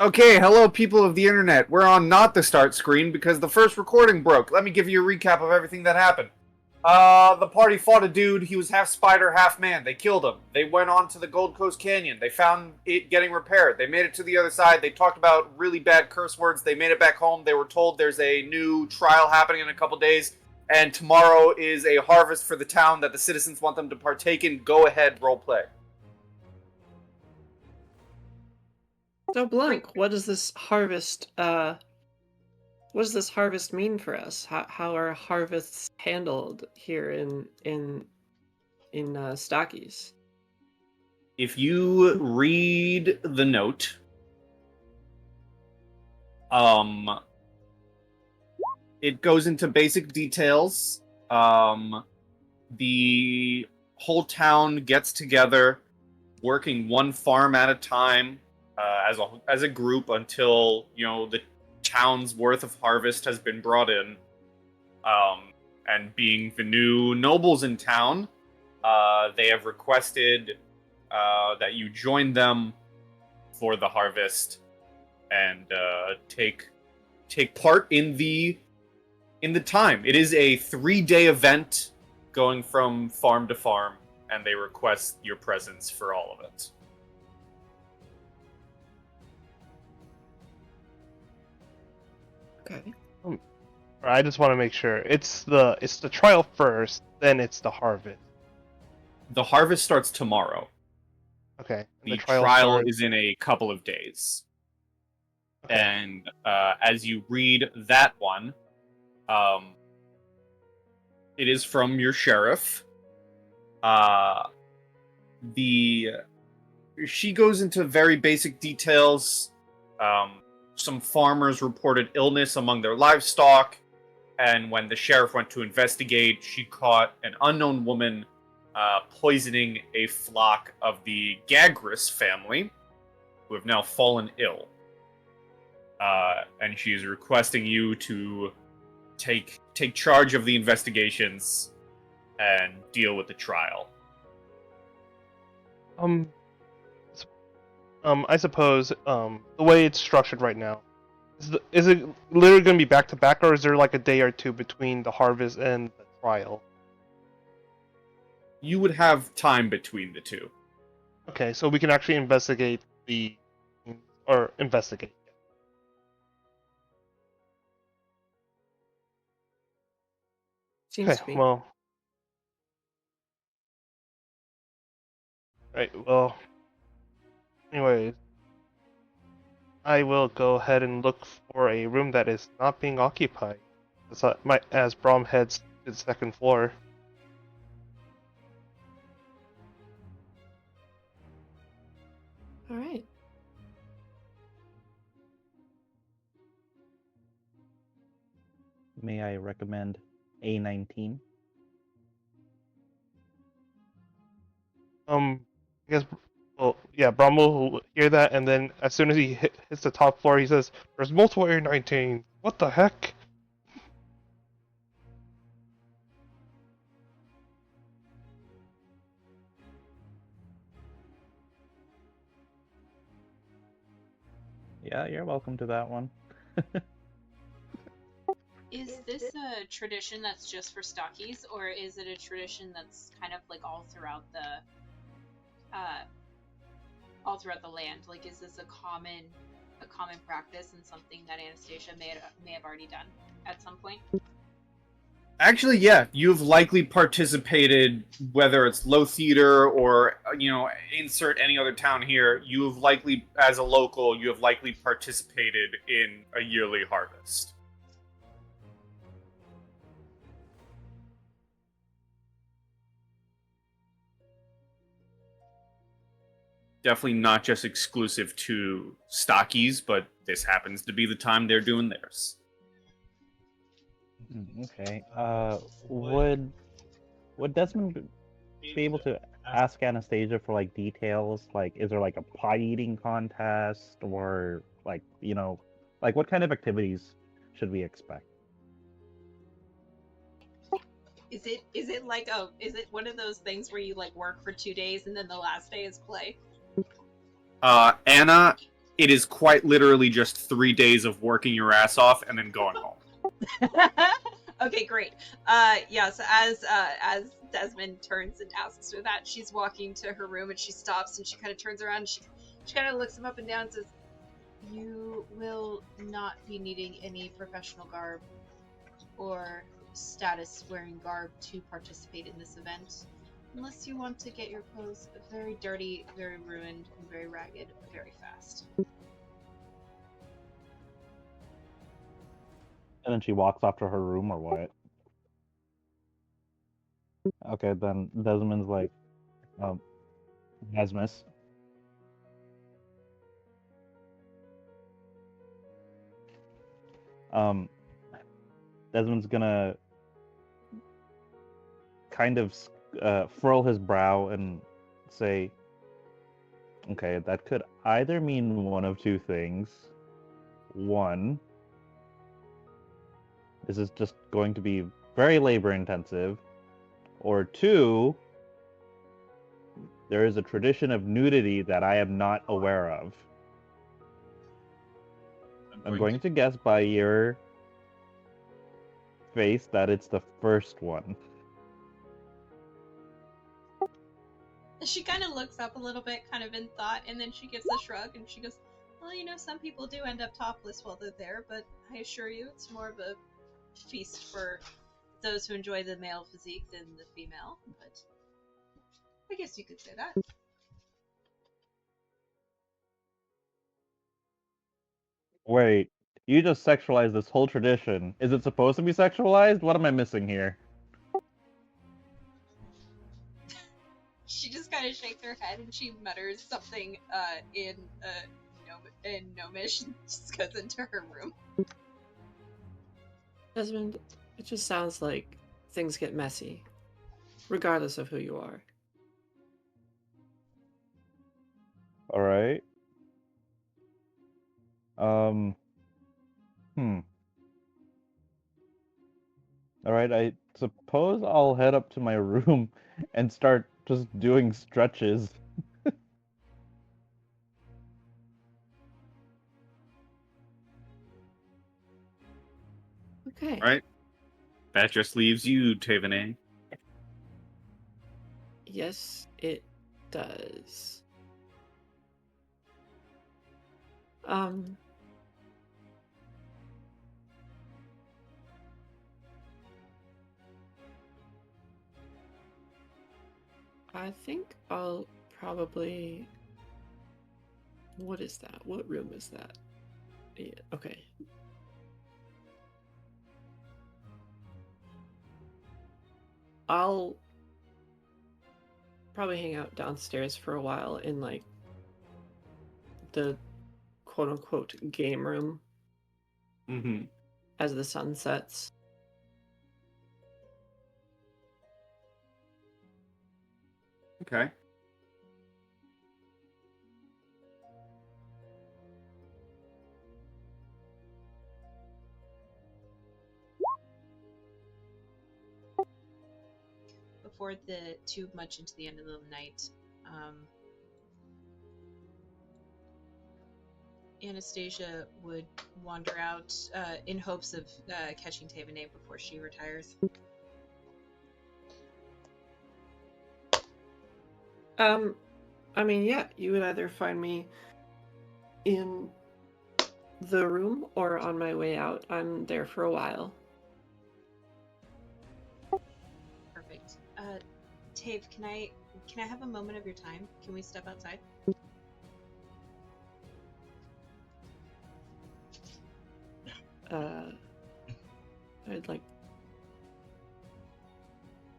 Okay, hello people of the internet. We're on not the start screen because the first recording broke. Let me give you a recap of everything that happened. The party fought a dude. He was half spider, half man. They killed him. They went on to the Gold Coast Canyon. They found it getting repaired. They made it to the other side. They talked about really bad curse words. They made it back home. They were told there's a new trial happening in a couple days, and tomorrow is a harvest for the town that the citizens want them to partake in. Go ahead, roleplay. So Blanc, what does this harvest mean for us? How are harvests handled here in Stockies? If you read the note, it goes into basic details. The whole town gets together, working one farm at a time, as a group until the town's worth of harvest has been brought in. And being the new nobles in town, they have requested that you join them for the harvest and take part in the time. It is a 3-day event going from farm to farm, and they request your presence for all of it. Okay. I just want to make sure it's the trial first, then it's the harvest. The harvest starts tomorrow. Okay. The trial is in a couple of days. Okay. And as you read that one, it is from your sheriff. She goes into very basic details. Some farmers reported illness among their livestock, and when the sheriff went to investigate, she caught an unknown woman poisoning a flock of the Gagris family, who have now fallen ill. And she is requesting you to take charge of the investigations and deal with the trial. I suppose the way it's structured right now, is it literally going to be back to back, or is there like a day or two between the harvest and the trial? You would have time between the two. Okay, so we can actually investigate. Seems to Okay, be. well. Right, well. Anyways, I will go ahead and look for a room that is not being occupied, as Brom heads to the second floor. All right. May I recommend A19? I guess. Well, yeah, Brom will hear that, and then as soon as he hits the top floor, he says, "There's multiple A19. What the heck?" Yeah, you're welcome to that one. Is this a tradition that's just for Stockies, or is it a tradition that's kind of like all throughout the land? Like, is this a common practice and something that Anastasia may have already done at some point? Actually, yeah, you've likely participated, whether it's Low Theater or, insert any other town here, you have likely, as a local, you have likely participated in a yearly harvest. Definitely not just exclusive to Stockies, but this happens to be the time they're doing theirs. Okay. Would Desmond be able to ask Anastasia for like details? Like, is there like a pie eating contest, or like what kind of activities should we expect? Is it one of those things where you like work for 2 days and then the last day is play? Anna, it is quite literally just 3 days of working your ass off and then going home. Okay, great. So as Desmond turns and asks her that, she's walking to her room and she stops and she kind of turns around and she kind of looks him up and down and says, "You will not be needing any professional garb or status wearing garb to participate in this event, unless you want to get your clothes very dirty, very ruined, and very ragged very fast." And then she walks off to her room, or what? Okay, then Desmond's like, Desmus. Desmond's gonna kind of furl his brow and say, okay, that could either mean one of two things. One, this is just going to be very labor intensive. Or two, there is a tradition of nudity that I am not aware of. I'm going to guess by your face that it's the first one. She kind of looks up a little bit, kind of in thought, and then she gives a shrug and she goes, "Well, some people do end up topless while they're there, but I assure you it's more of a feast for those who enjoy the male physique than the female, but I guess you could say that." Wait, you just sexualized this whole tradition. Is it supposed to be sexualized? What am I missing here? She just kind of shakes her head and she mutters something in Gnomish and just goes into her room. Desmond, it just sounds like things get messy, regardless of who you are. All right. All right, I suppose I'll head up to my room and start just doing stretches. Okay. Right? That just leaves you, Taevanae. Yes, it does. I think I'll probably... What is that? What room is that? Yeah, okay. I'll probably hang out downstairs for a while in, like, the quote-unquote game room Mm-hmm. as the sun sets. Okay. Before too much into the end of the night, Anastasia would wander out in hopes of catching Taevanae before she retires. I mean, yeah, you would either find me in the room or on my way out. I'm there for a while. Perfect. Tave, can I have a moment of your time? Can we step outside? I'd like...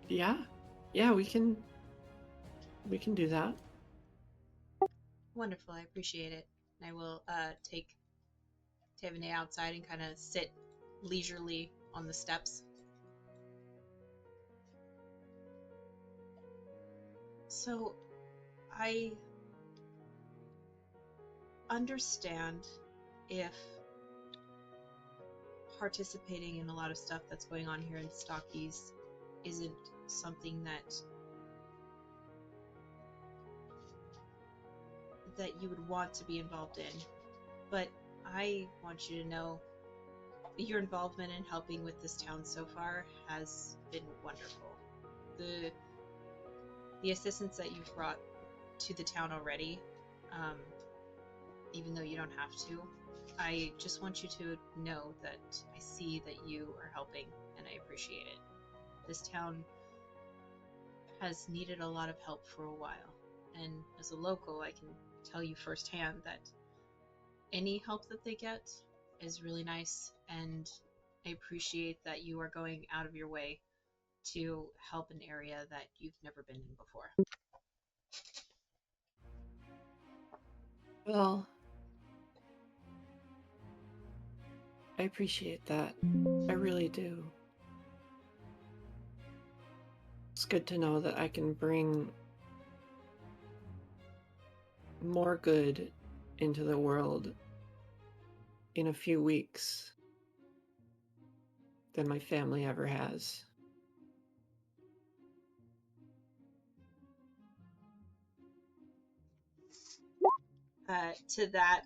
Yeah, we can do that. Wonderful, I appreciate it. I will take Taevanae outside and kind of sit leisurely on the steps. So, I understand if participating in a lot of stuff that's going on here in Stockies isn't something that you would want to be involved in. but I want you to know your involvement in helping with this town so far has been wonderful. The assistance that you've brought to the town already, even though you don't have to, I just want you to know that I see that you are helping, and I appreciate it. This town has needed a lot of help for a while, and as a local, I can tell you firsthand that any help that they get is really nice, and I appreciate that you are going out of your way to help an area that you've never been in before. Well, I appreciate that. I really do. It's good to know that I can bring more good into the world in a few weeks than my family ever has. To that,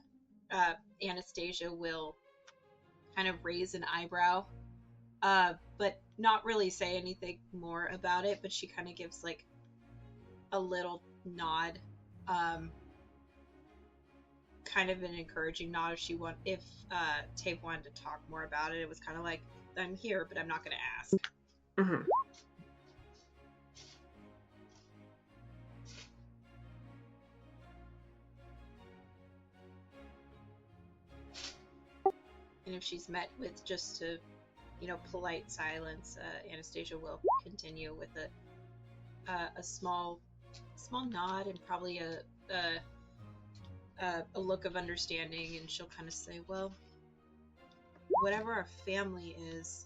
Anastasia will kind of raise an eyebrow, but not really say anything more about it, but she kind of gives like a little nod, kind of an encouraging nod if Taeve wanted to talk more about it. It was kind of like, I'm here, but I'm not going to ask. Mm-hmm. And if she's met with just a, polite silence, Anastasia will continue with a small nod and probably a look of understanding, and she'll kind of say, well, whatever our family is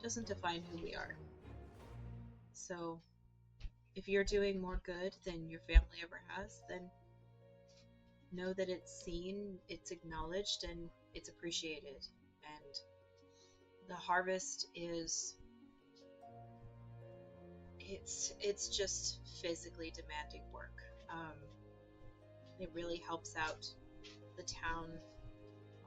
doesn't define who we are. So if you're doing more good than your family ever has, then know that it's seen, it's acknowledged, and it's appreciated. And the harvest is, it's just physically demanding work. It really helps out the town,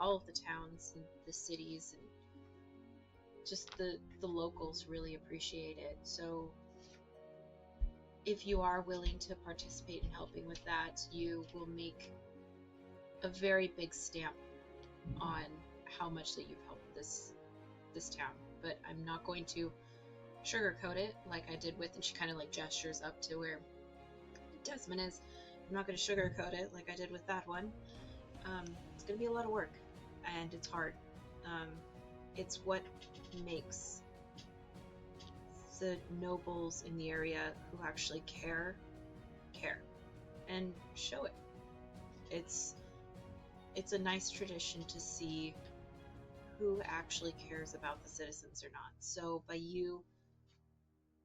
all of the towns and the cities, and just the locals really appreciate it. So if you are willing to participate in helping with that, you will make a very big stamp on how much that you've helped this town. But I'm not going to sugarcoat it like I did with, and she kind of like gestures up to where Desmond is. I'm not going to sugarcoat it like I did with that one. It's going to be a lot of work, and it's hard. It's what makes the nobles in the area who actually care, and show it. It's a nice tradition to see who actually cares about the citizens or not. So by you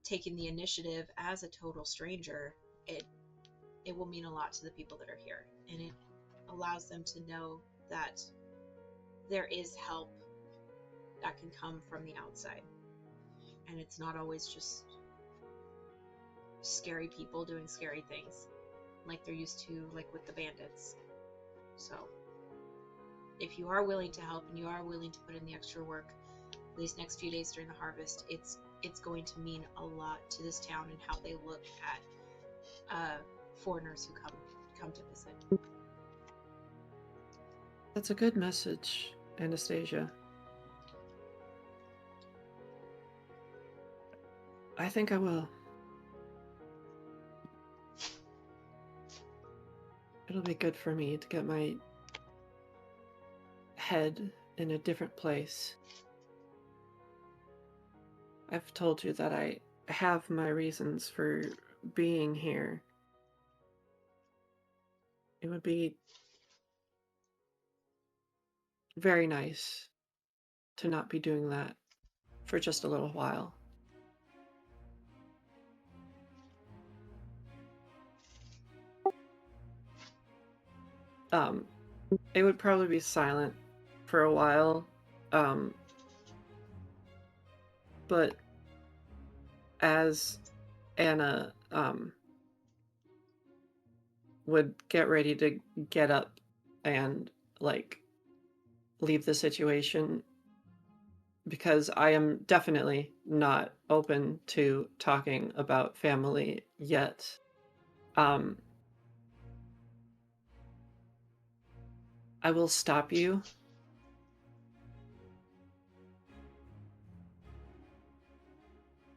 taking the initiative as a total stranger, it will mean a lot to the people that are here, and it allows them to know that there is help that can come from the outside, and it's not always just scary people doing scary things like they're used to, like with the bandits. So if you are willing to help and you are willing to put in the extra work these next few days during the harvest, it's going to mean a lot to this town and how they look at foreigners who come to visit. That's a good message, Anastasia. I think I will. It'll be good for me to get my head in a different place. I've told you that I have my reasons for being here. It would be very nice to not be doing that for just a little while. It would probably be silent for a while, but as Anna would get ready to get up and like leave the situation because I am definitely not open to talking about family yet. I will stop you.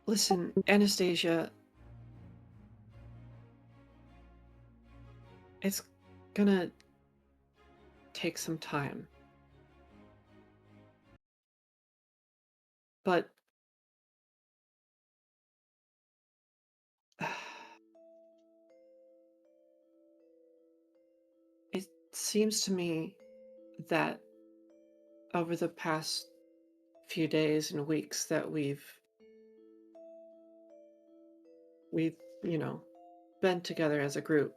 Listen, Anastasia, it's gonna take some time. But it seems to me that over the past few days and weeks that we've been together as a group,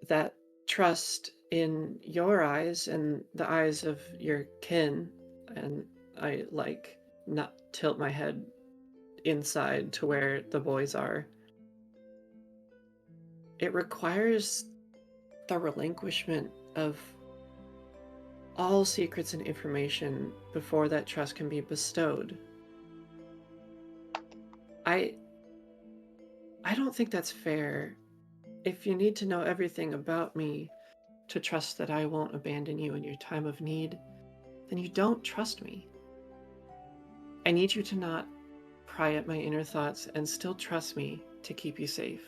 that trust in your eyes and the eyes of your kin, and I not tilt my head inside to where the boys are, it requires the relinquishment of all secrets and information before that trust can be bestowed. I don't think that's fair. If you need to know everything about me to trust that I won't abandon you in your time of need, then you don't trust me. I need you to not pry at my inner thoughts and still trust me to keep you safe.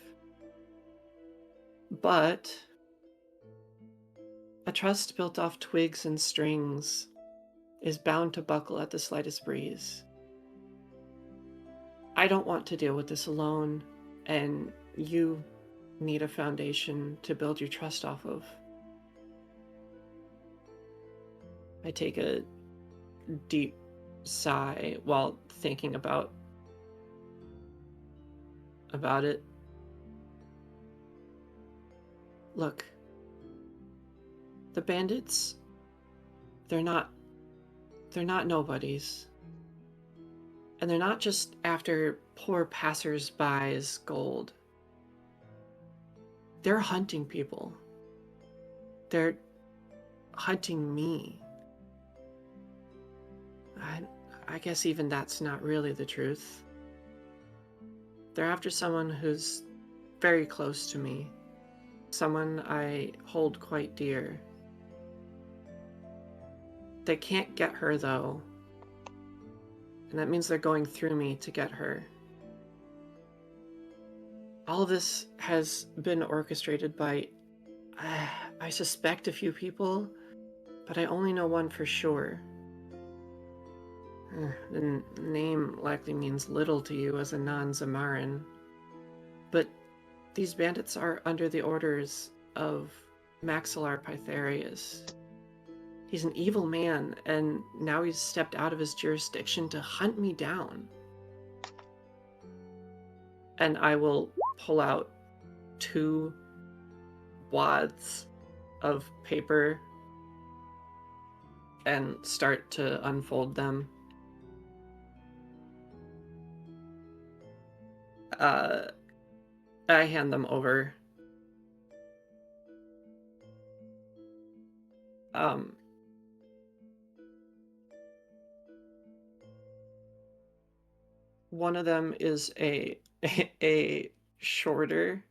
But a trust built off twigs and strings is bound to buckle at the slightest breeze. I don't want to deal with this alone, and you need a foundation to build your trust off of. I take a deep sigh while thinking about it. Look, the bandits, they're not nobodies. And they're not just after poor passers-by's gold. They're hunting people. They're hunting me. I guess even that's not really the truth. They're after someone who's very close to me. Someone I hold quite dear. They can't get her, though. And that means they're going through me to get her. All of this has been orchestrated by, I suspect, a few people, but I only know one for sure. The name likely means little to you as a non-Zamaran, but these bandits are under the orders of Maxilar Pytharius. He's an evil man, and now he's stepped out of his jurisdiction to hunt me down. And I will pull out 2 wads of paper and start to unfold them. I hand them over. One of them is a shorter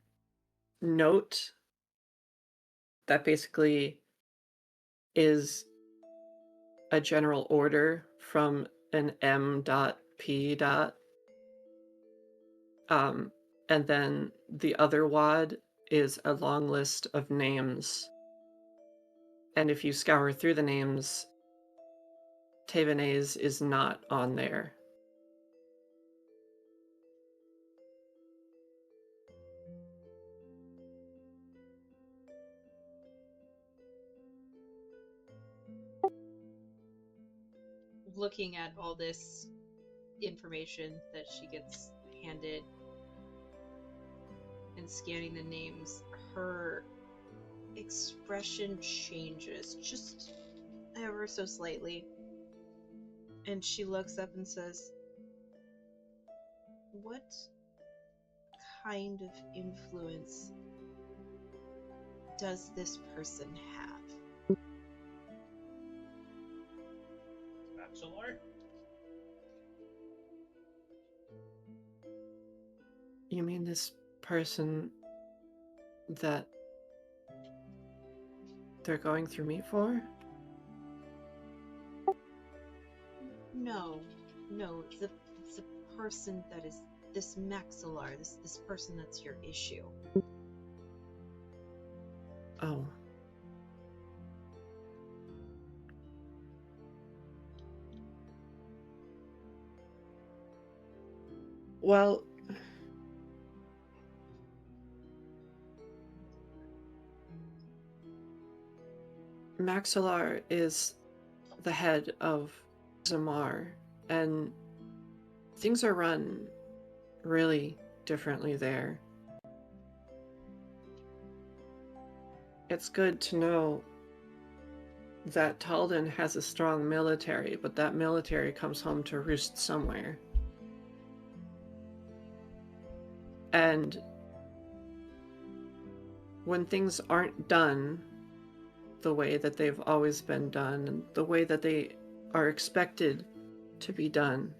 note that basically is a general order from an M.P. And then the other wad is a long list of names. And if you scour through the names, Taevanae is not on there. Looking at all this information that she gets handed and scanning the names, her expression changes just ever so slightly. And she looks up and says, "What kind of influence does this person have?" Maxillard? You mean this person that they're going through me for? No, it's the person that is this Maxillar, this person that's your issue. Oh. Well, Maxillar is the head of Zamar, and things are run really differently there. It's good to know that Talden has a strong military, but that military comes home to roost somewhere. And when things aren't done the way that they've always been done, and the way that they are expected to be done,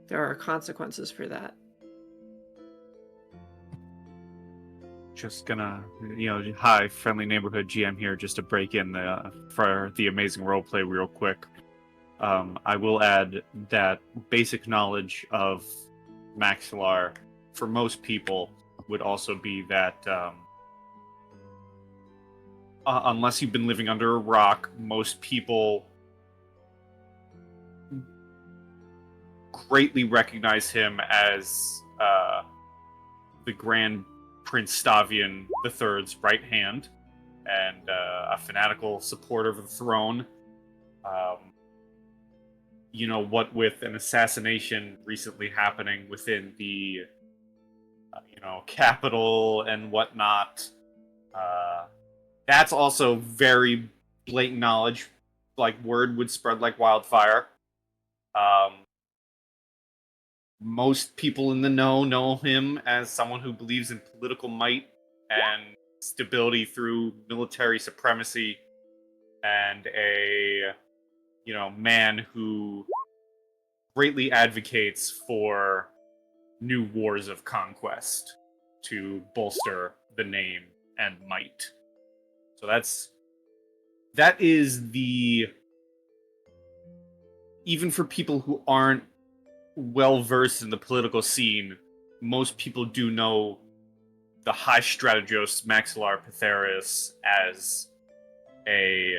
there are consequences for that. Just gonna, hi, friendly neighborhood GM here, just to break in for the amazing roleplay real quick. I will add that basic knowledge of Maxillar for most people would also be that unless you've been living under a rock, most people greatly recognize him as the Grand Prince Stavian III's right hand and a fanatical supporter of the throne. What with an assassination recently happening within the capital and whatnot, that's also very blatant knowledge. Like, word would spread like wildfire. Most people in the know him as someone who believes in political might and stability through military supremacy, and a man who greatly advocates for new wars of conquest to bolster the name and might. So that is the, even for people who aren't well versed in the political scene, most people do know the High Strategos Maxillar Pytharis as a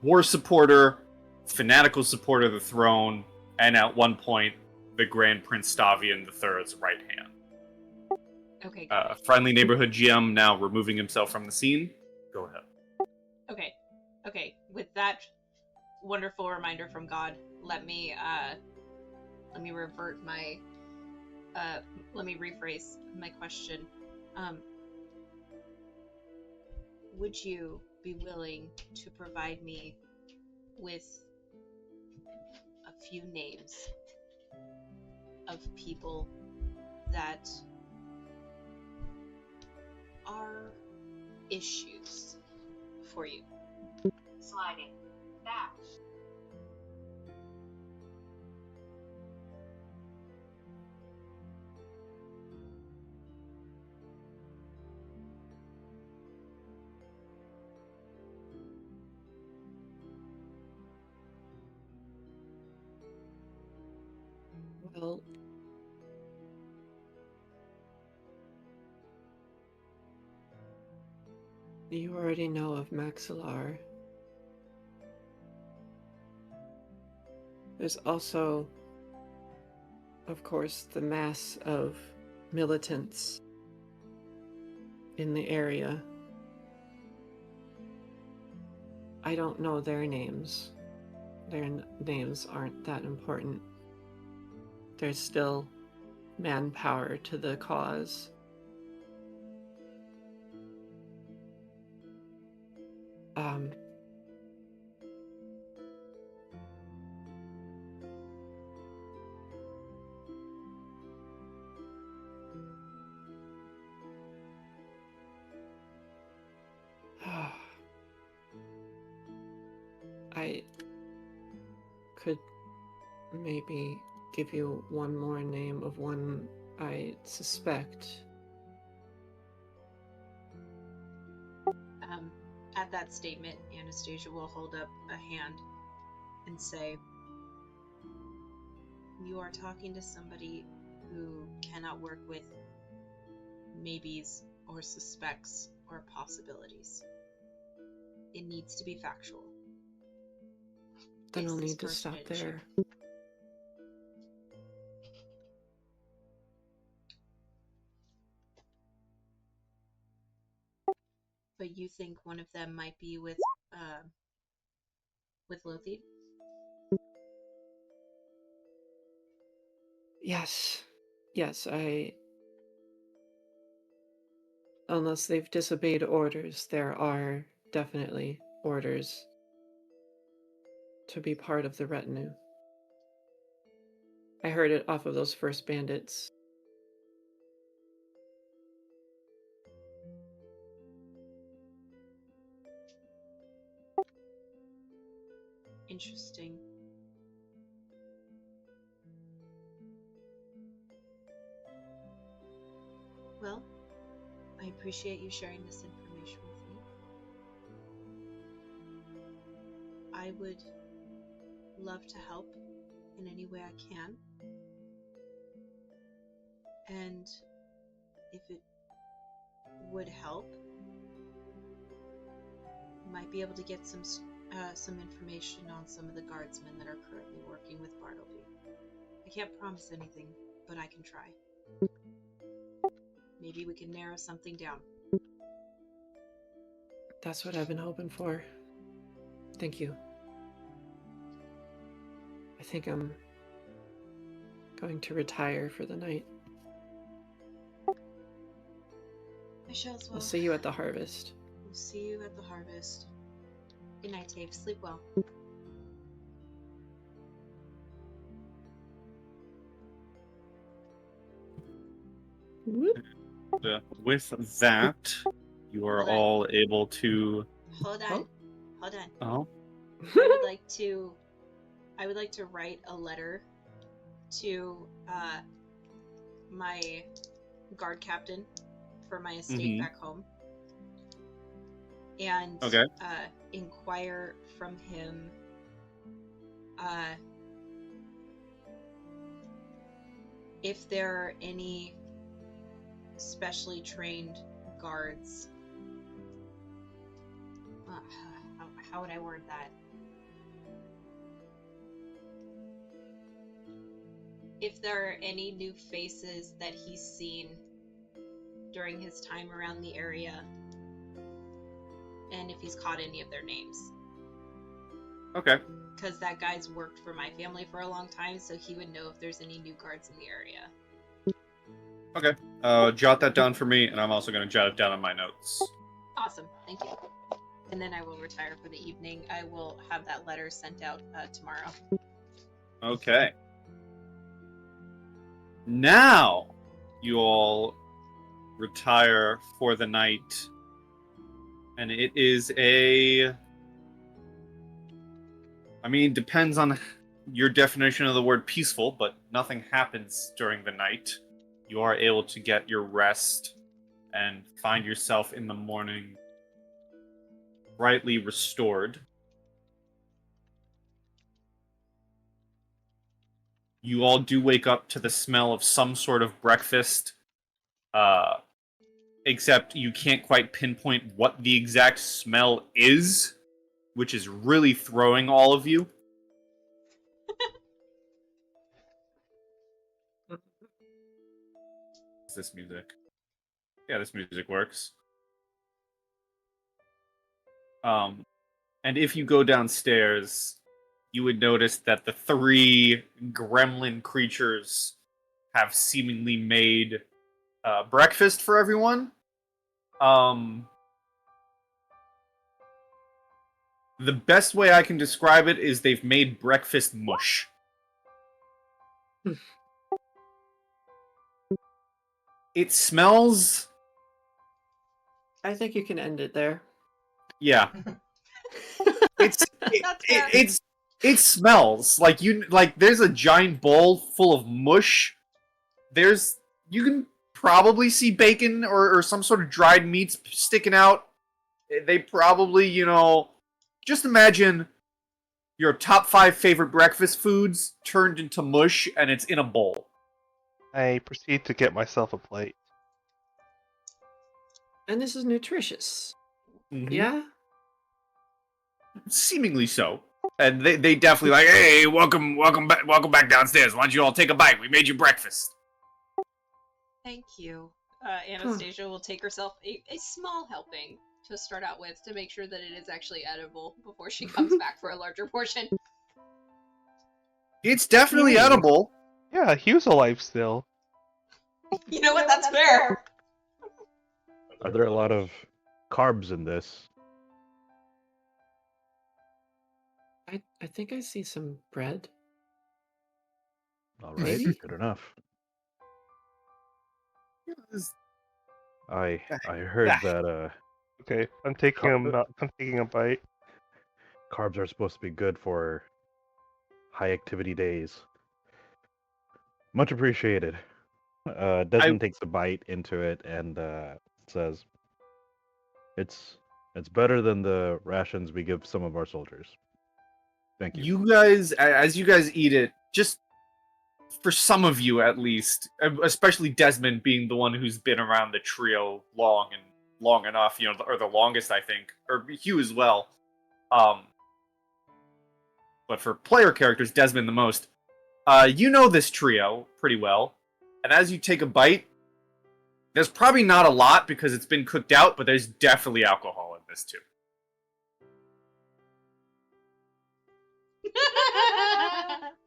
war supporter, fanatical supporter of the throne, and at one point, the Grand Prince Stavian III's right hand. Okay. Friendly neighborhood GM now removing himself from the scene. Go ahead. Okay. With that wonderful reminder from God, let me revert my let me rephrase my question. Would you be willing to provide me with a few names of people that are issues for you? Sliding back. Well, you already know of Maxillar. There's also, of course, the mass of militants in the area. I don't know their names. Their names aren't that important. There's still manpower to the cause. could maybe give you one more name of one I suspect. At that statement, Anastasia will hold up a hand and say, "You are talking to somebody who cannot work with maybes or suspects or possibilities. It needs to be factual." Then It's I'll this need to first stop edition. there. But you think one of them might be with Lothid? Yes. Yes, unless they've disobeyed orders, there are definitely orders to be part of the retinue. I heard it off of those first bandits. Interesting. Well, I appreciate you sharing this information with me. I would love to help in any way I can. And if it would help, might be able to get some information on some of the guardsmen that are currently working with Bartleby. I can't promise anything, but I can try. Maybe we can narrow something down. That's what I've been hoping for. Thank you. I think I'm going to retire for the night. I shall as well. I'll see you at the harvest. We'll see you at the harvest. Good night, Tave. Sleep well. Whoop. With that, you are Hold on. all able to. Hold on. Oh. Hold on. Oh, I would like to write a letter to my guard captain for my estate back home, and Okay. inquire from him if there are any specially trained guards. How would I word that? If there are any new faces that he's seen during his time around the area, and if he's caught any of their names. Okay. Because that guy's worked for my family for a long time, so he would know if there's any new guards in the area. Okay. Jot that down for me, and I'm also going to jot it down on my notes. Awesome, thank you. And then I will retire for the evening. I will have that letter sent out tomorrow. Okay. Now, you all retire for the night, and it is depends on your definition of the word peaceful, but nothing happens during the night. You are able to get your rest and find yourself in the morning brightly restored. You all do wake up to the smell of some sort of breakfast, except you can't quite pinpoint what the exact smell is, which is really throwing all of you. Is this music? Yeah, this music works. And if you go downstairs, you would notice that the 3 gremlin creatures have seemingly made breakfast for everyone. The best way I can describe it is they've made breakfast mush. It smells... I think you can end it there. Yeah. It's That's fair. It smells like there's a giant bowl full of mush. You can probably see bacon or some sort of dried meats sticking out. They probably, just imagine your top 5 favorite breakfast foods turned into mush and it's in a bowl. I proceed to get myself a plate. And this is nutritious. Mhm. Yeah? Seemingly so. And they definitely like, hey, welcome back downstairs. Why don't you all take a bite? We made you breakfast. Thank you. Anastasia will take herself a small helping to start out with to make sure that it is actually edible before she comes back for a larger portion. It's definitely Yay. edible. Yeah, Hugh's alive still. You know what? That's fair. Are there a lot of carbs in this? I think I see some bread. All right, Maybe? good enough. It's- I heard that Okay, I'm taking a bite. carbs are supposed to be good for high activity days. Much appreciated. Desmond takes a bite into it and says, "It's better than the rations we give some of our soldiers." Thank you. You guys, as you guys eat it, just for some of you at least, especially Desmond being the one who's been around the trio long enough, or the longest, I think, or Hugh as well. But for player characters, Desmond the most. You know this trio pretty well, and as you take a bite, there's probably not a lot because it's been cooked out, but there's definitely alcohol in this too.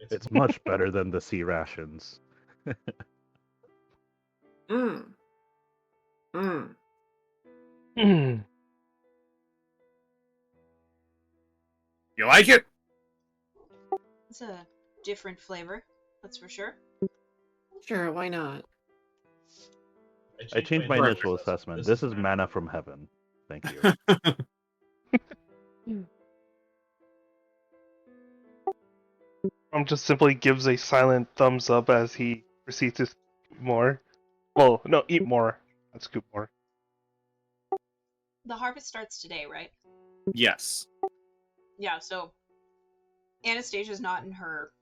It's much better than the sea rations. Mmm. Mmm. Mm. You like it? It's a different flavor, that's for sure. Sure, why not? I changed my initial assessment. This is manna from heaven. Thank you. Just simply gives a silent thumbs up as he proceeds to scoop more. Well, no, eat more. Not scoop more. The harvest starts today, right? Yes. Yeah, so Anastasia's not in her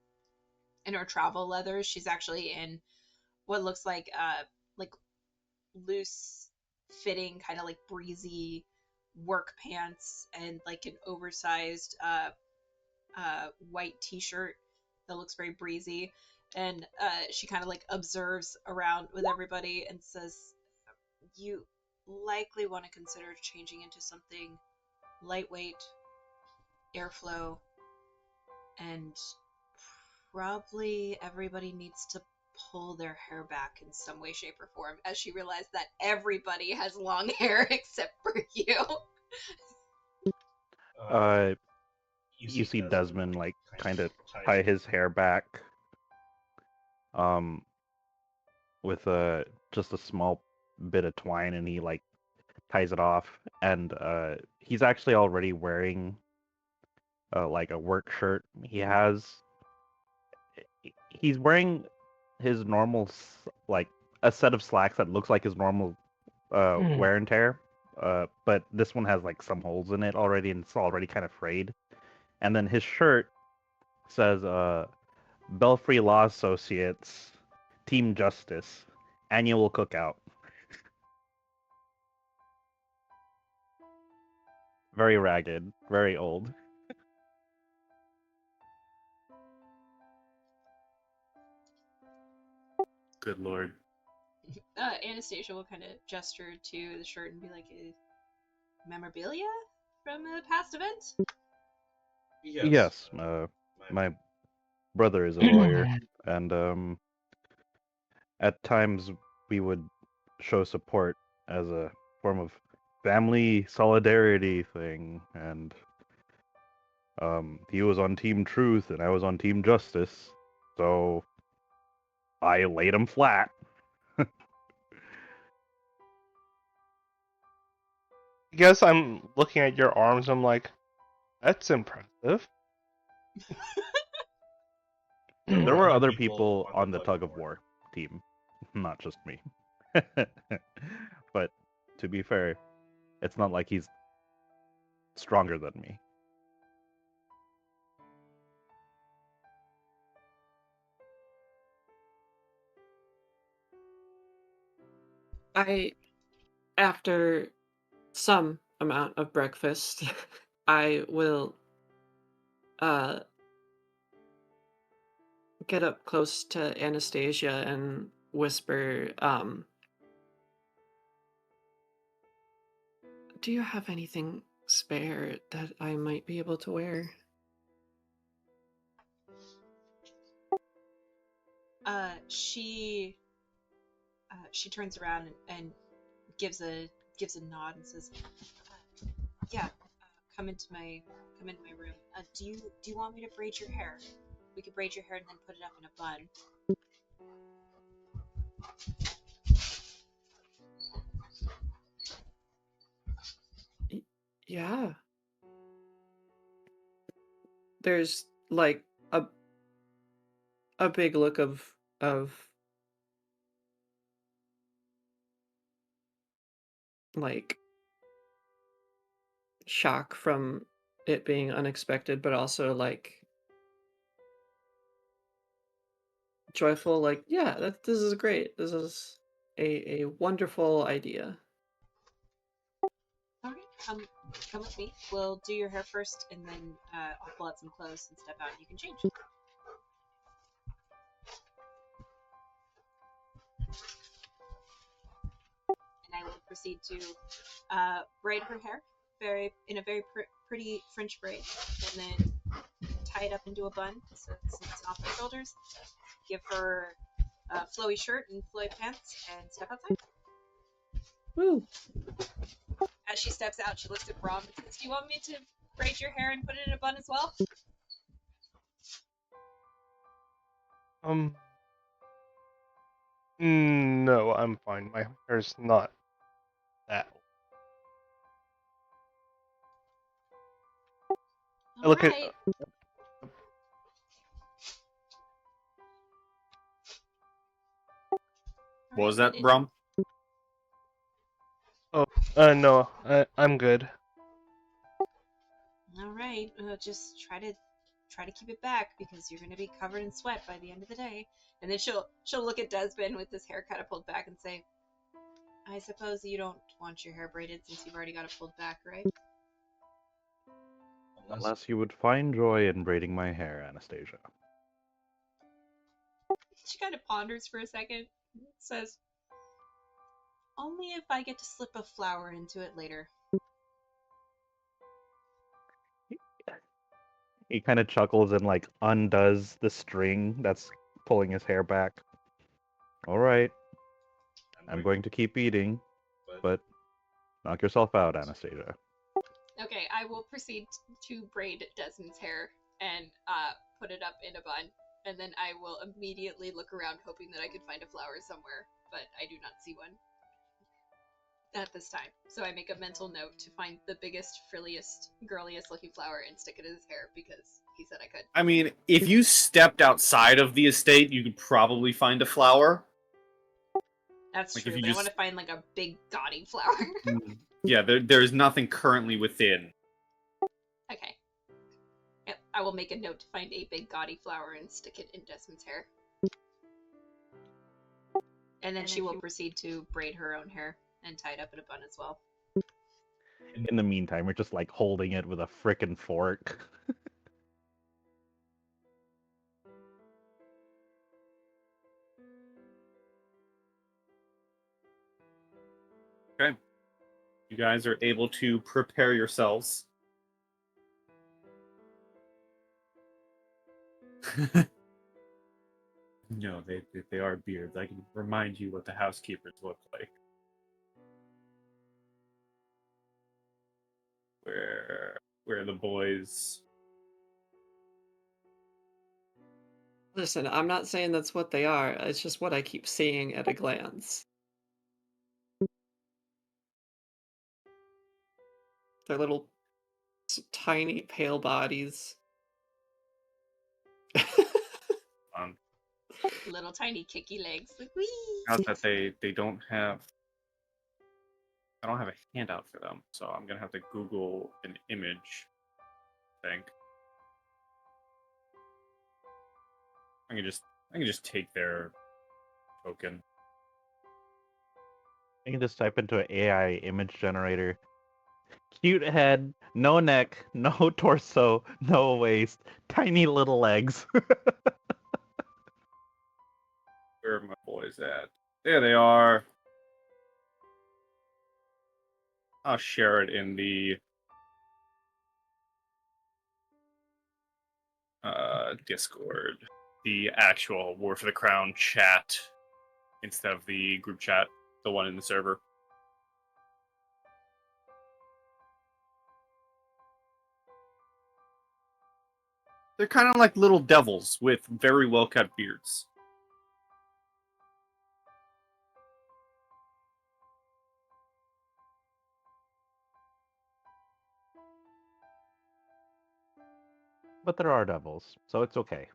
travel leathers. She's actually in what looks like loose fitting, kind of like breezy work pants and like an oversized white t-shirt that looks very breezy. And she kind of like observes around with everybody and says, you likely want to consider changing into something lightweight, airflow, and probably everybody needs to pull their hair back in some way, shape, or form, as she realized that everybody has long hair except for you. You see Desmond like kind of tie his hair back, with just a small bit of twine, and he like ties it off, and he's actually already wearing like a work shirt. He's wearing his normal like a set of slacks that looks like his normal wear and tear, but this one has like some holes in it already, and it's already kind of frayed. And then his shirt says Belfry Law Associates, Team Justice, Annual Cookout. Very ragged, very old. Good lord. Anastasia will kind of gesture to the shirt and be like, memorabilia from a past event? Yes, my brother is a lawyer, and at times we would show support as a form of family solidarity thing, and he was on Team Truth and I was on Team Justice, so I laid him flat. I guess I'm looking at your arms. I'm like, that's impressive. There were other people on the tug of war team, not just me. But to be fair, it's not like he's stronger than me. After some amount of breakfast, I will get up close to Anastasia and whisper, do you have anything spare that I might be able to wear? She turns around and gives a nod and says, "Yeah, come into my room. Do you want me to braid your hair? We could braid your hair and then put it up in a bun." Yeah. There's like a big look of like shock from it being unexpected, but also like joyful, like, yeah, this is great. This is a wonderful idea. All right, come with me. We'll do your hair first, and then I'll pull out some clothes and step out, and you can change. And I will proceed to braid her hair in a very pretty French braid, and then tie it up into a bun so it's off her shoulders. Give her a flowy shirt and flowy pants, and step outside. Woo! As she steps out, she looks at Brom and says, "Do you want me to braid your hair and put it in a bun as well?" No, I'm fine. My hair's not that. All Look at. right. What was that, Brom? No, I'm good. All right. Just try to keep it back because you're going to be covered in sweat by the end of the day. And then she'll look at Desmond with his hair kind of pulled back and say, "I suppose you don't want your hair braided since you've already got it pulled back, right?" Unless you would find joy in braiding my hair, Anastasia. She kind of ponders for a second. Says, "Only if I get to slip a flower into it later." He kind of chuckles and like undoes the string that's pulling his hair back. All right, I'm going to keep eating, but knock yourself out, Anastasia. Okay, I will proceed to braid Desmond's hair and put it up in a bun, and then I will immediately look around hoping that I could find a flower somewhere, but I do not see one at this time. So I make a mental note to find the biggest, frilliest, girliest looking flower and stick it in his hair because he said I could. I mean, if you stepped outside of the estate, you could probably find a flower. That's Like, true, if you but just- I want to find like a big, gaudy flower. Yeah, there's nothing currently within. Okay. Yep, I will make a note to find a big, gaudy flower and stick it in Desmond's hair. And then she will proceed to braid her own hair and tie it up in a bun as well. In the meantime, we're just like holding it with a frickin' fork. Okay. You guys are able to prepare yourselves. No, they are beards. I can remind you what the housekeepers look like. Where are the boys? Listen, I'm not saying that's what they are. It's just what I keep seeing at a glance. Their little tiny pale bodies. Little tiny kicky legs. Like, whee! Out that they don't have. I don't have a handout for them, so I'm gonna have to Google an image. I think I can just take their token. You can just type into an AI image generator. Cute head, no neck, no torso, no waist, tiny little legs. Where are my boys at? There they are. I'll share it in the Discord, the actual War for the Crown chat instead of the group chat, the one in the server. They're kind of like little devils with very well cut beards. But there are devils, so it's okay.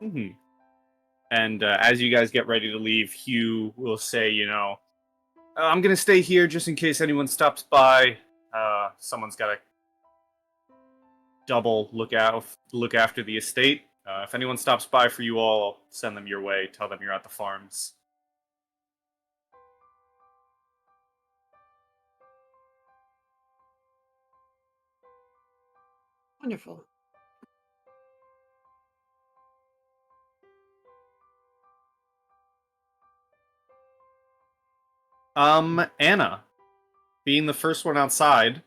Mm-hmm. And as you guys get ready to leave, Hugh will say, I'm going to stay here just in case anyone stops by. Someone's got to double look after the estate. If anyone stops by for you all, send them your way. Tell them you're at the farms. Wonderful. Anna, being the first one outside,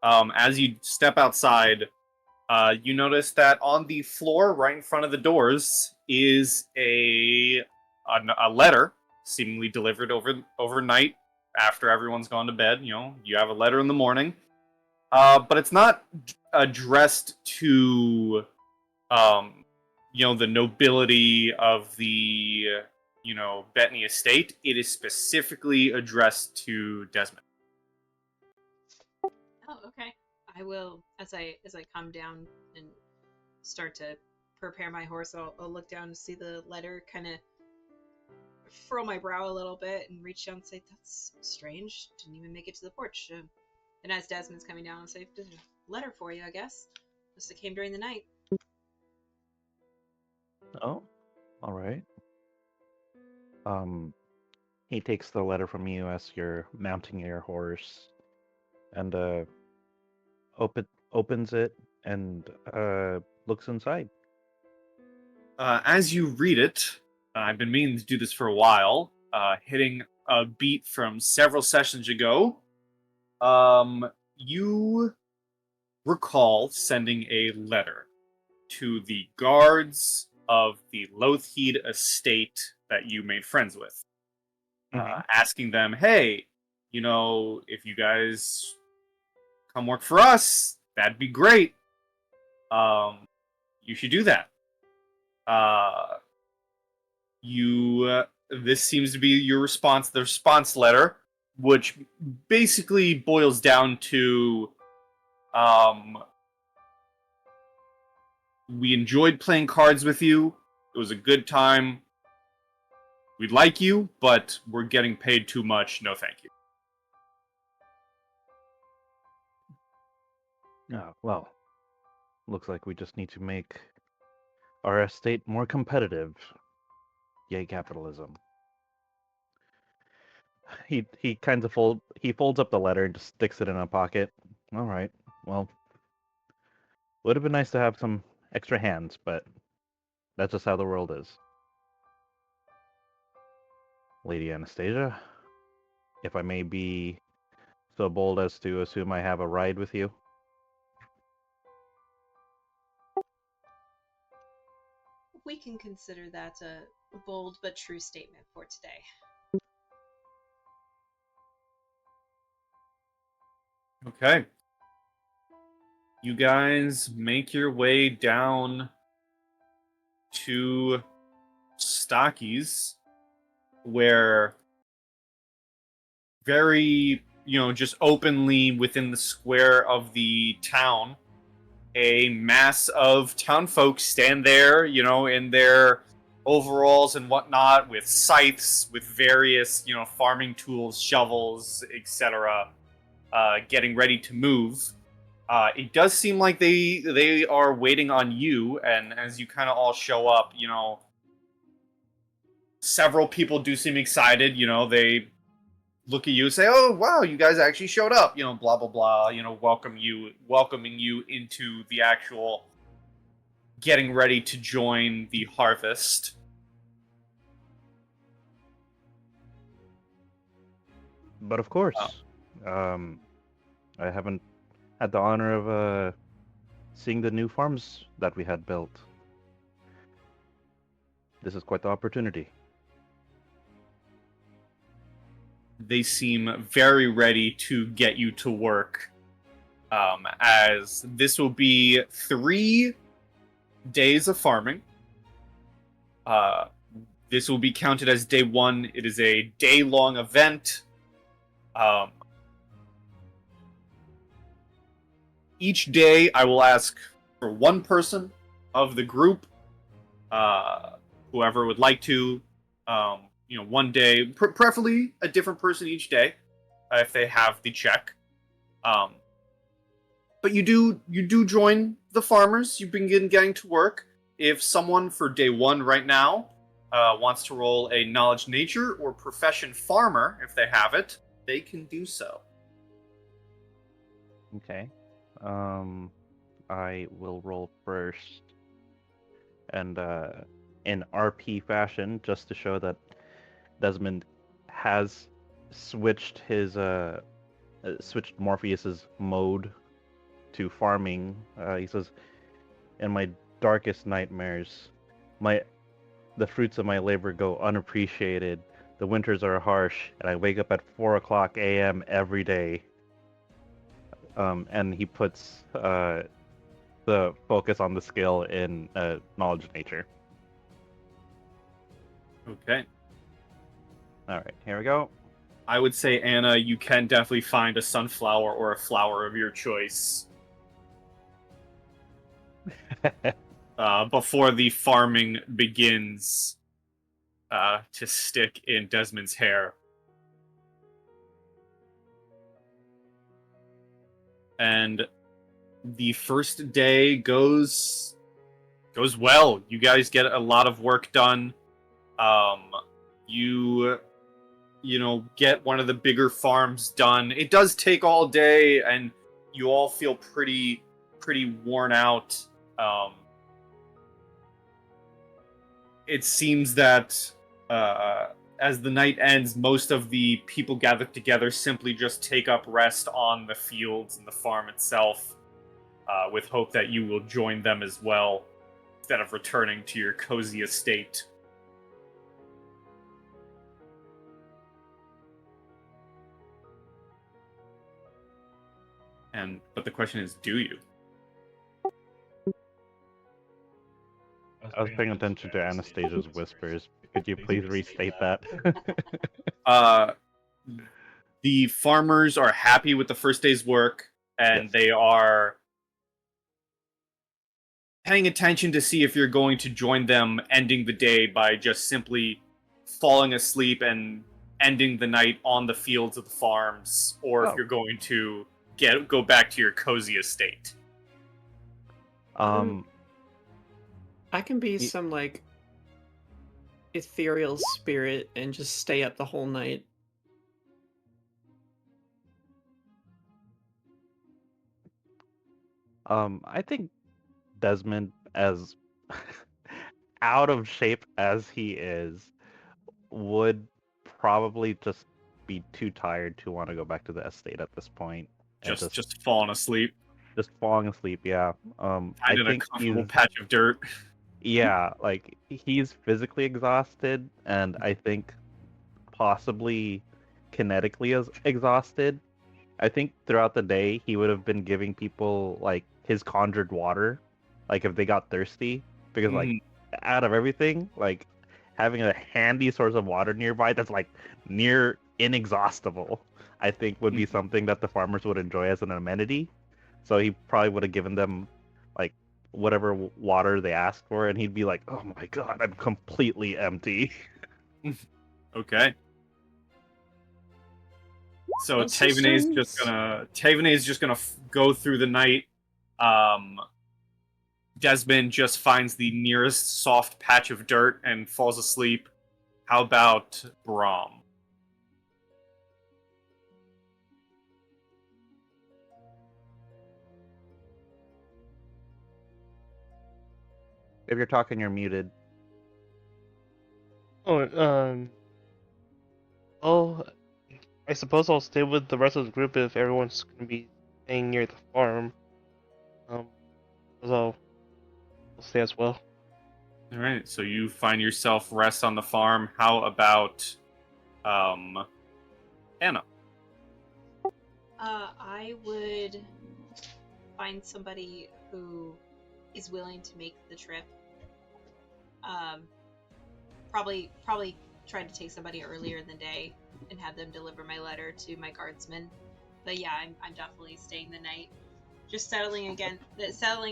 as you step outside, you notice that on the floor right in front of the doors is a letter, seemingly delivered overnight after everyone's gone to bed. You have a letter in the morning, but it's not addressed to, the nobility of the, Bettany estate. It is specifically addressed to Desmond. Oh, okay. I will, as I come down and start to prepare my horse, I'll look down and see the letter, kind of furrow my brow a little bit and reach down and say, "That's strange. Didn't even make it to the porch." And as Desmond's coming down, I'll say, "There's a letter for you, I guess. Must have came during the night." Oh, all right. He takes the letter from you as you're mounting your horse, and opens it and looks inside. As you read it, I've been meaning to do this for a while, hitting a beat from several sessions ago. You recall sending a letter to the guards of the Lothheed estate that you made friends with, asking them, "Hey, if you guys come work for us, that'd be great. You should do that." This seems to be your response, the response letter, which basically boils down to, we enjoyed playing cards with you. It was a good time. We'd like you, but we're getting paid too much. No, thank you. Oh, well, looks like we just need to make our estate more competitive. Yay, capitalism. He kind of folds up the letter and just sticks it in a pocket. All right. Well, would have been nice to have some extra hands, but that's just how the world is. Lady Anastasia, if I may be so bold as to assume I have a ride with you. We can consider that a bold but true statement for today. Okay. You guys make your way down to Stockies, where very, just openly within the square of the town, a mass of town folks stand there, in their overalls and whatnot, with scythes, with various, farming tools, shovels, etc., getting ready to move. It does seem like they are waiting on you, and as you kind of all show up, several people do seem excited. They look at you and say, "Oh, wow, you guys actually showed up." Blah blah blah. Welcoming you into the actual getting ready to join the harvest. But of course, I haven't had the honor of seeing the new farms that we had built. This is quite the opportunity. They seem very ready to get you to work, as this will be 3 days of farming. This will be counted as day 1. It is a day-long event. Each day, I will ask for one person of the group, whoever would like to, one day, preferably a different person each day, if they have the check. But you do join the farmers. You begin getting to work. If someone for day 1 right now wants to roll a knowledge nature or profession farmer, if they have it, they can do so. Okay. I will roll first. And in RP fashion, just to show that Desmond has switched his switched Morpheus's mode to farming. He says, "In my darkest nightmares, the fruits of my labor go unappreciated. The winters are harsh, and I wake up at 4:00 a.m. every day." And he puts the focus on the skill in knowledge nature. Okay. All right, here we go. I would say, Anna, you can definitely find a sunflower or a flower of your choice before the farming begins to stick in Desmond's hair. And the first day goes well. You guys get a lot of work done. You get one of the bigger farms done. It does take all day, and you all feel pretty worn out. It seems that as the night ends, most of the people gathered together simply just take up rest on the fields and the farm itself, with hope that you will join them as well, instead of returning to your cozy estate. But the question is, do you? I was paying attention to Anastasia's whispers. Could you please restate that? The farmers are happy with the first day's work, and Yes. they are paying attention to see if you're going to join them, ending the day by just simply falling asleep and ending the night on the fields of the farms, or if Oh. you're going to go back to your cozy estate. I can be Ye- some like ethereal spirit and just stay up the whole night. I think Desmond, as out of shape as he is, would probably just be too tired to want to go back to the estate at this point. And Just falling asleep, just falling asleep, yeah. I finding a think comfortable he's patch of dirt. yeah, like he's physically exhausted, and I think possibly kinetically as exhausted. I think throughout the day he would have been giving people like his conjured water, like if they got thirsty, because like out of everything, like having a handy source of water nearby that's like near inexhaustible, I think would be something that the farmers would enjoy as an amenity. So he probably would have given them like whatever water they ask for, and he'd be like, "Oh my god, I'm completely empty." Okay. So That's Taevanae is just gonna go through the night. Desmond just finds the nearest soft patch of dirt and falls asleep. How about Brom? If you're talking, you're muted. Oh, oh, I suppose I'll stay with the rest of the group if everyone's gonna be staying near the farm. Um, so I'll stay as well. All right, so you find yourself rest on the farm. How about Anna? I would find somebody who is willing to make the trip. Probably try to take somebody earlier in the day and have them deliver my letter to my guardsman. But yeah, I'm definitely staying the night. Just settling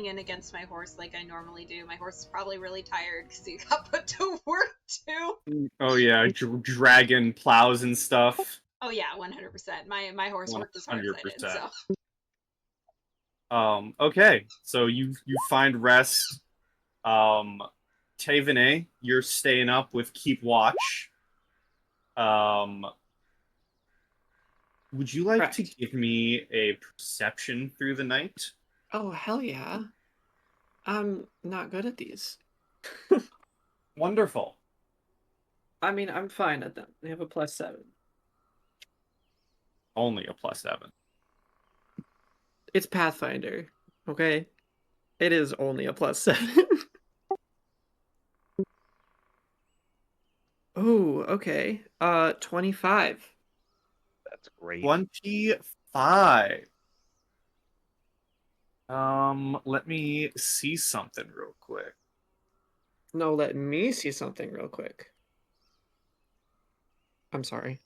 in against my horse like I normally do. My horse is probably really tired because he got put to work too. Oh yeah, dragon plows and stuff. Oh yeah, 100%. My horse worked as hard as I did. 100%. So Okay, so you find rest. Taevanae, you're staying up with Keep Watch. Would you like to Correct. give me a perception through the night? Oh, hell yeah. I'm not good at these. Wonderful. I mean, I'm fine at them. They have a +7. Only a +7. It's Pathfinder, okay? It is only a +7. Oh, okay. 25. That's great. 25. Let me see something real quick. No, let me see something real quick. I'm sorry.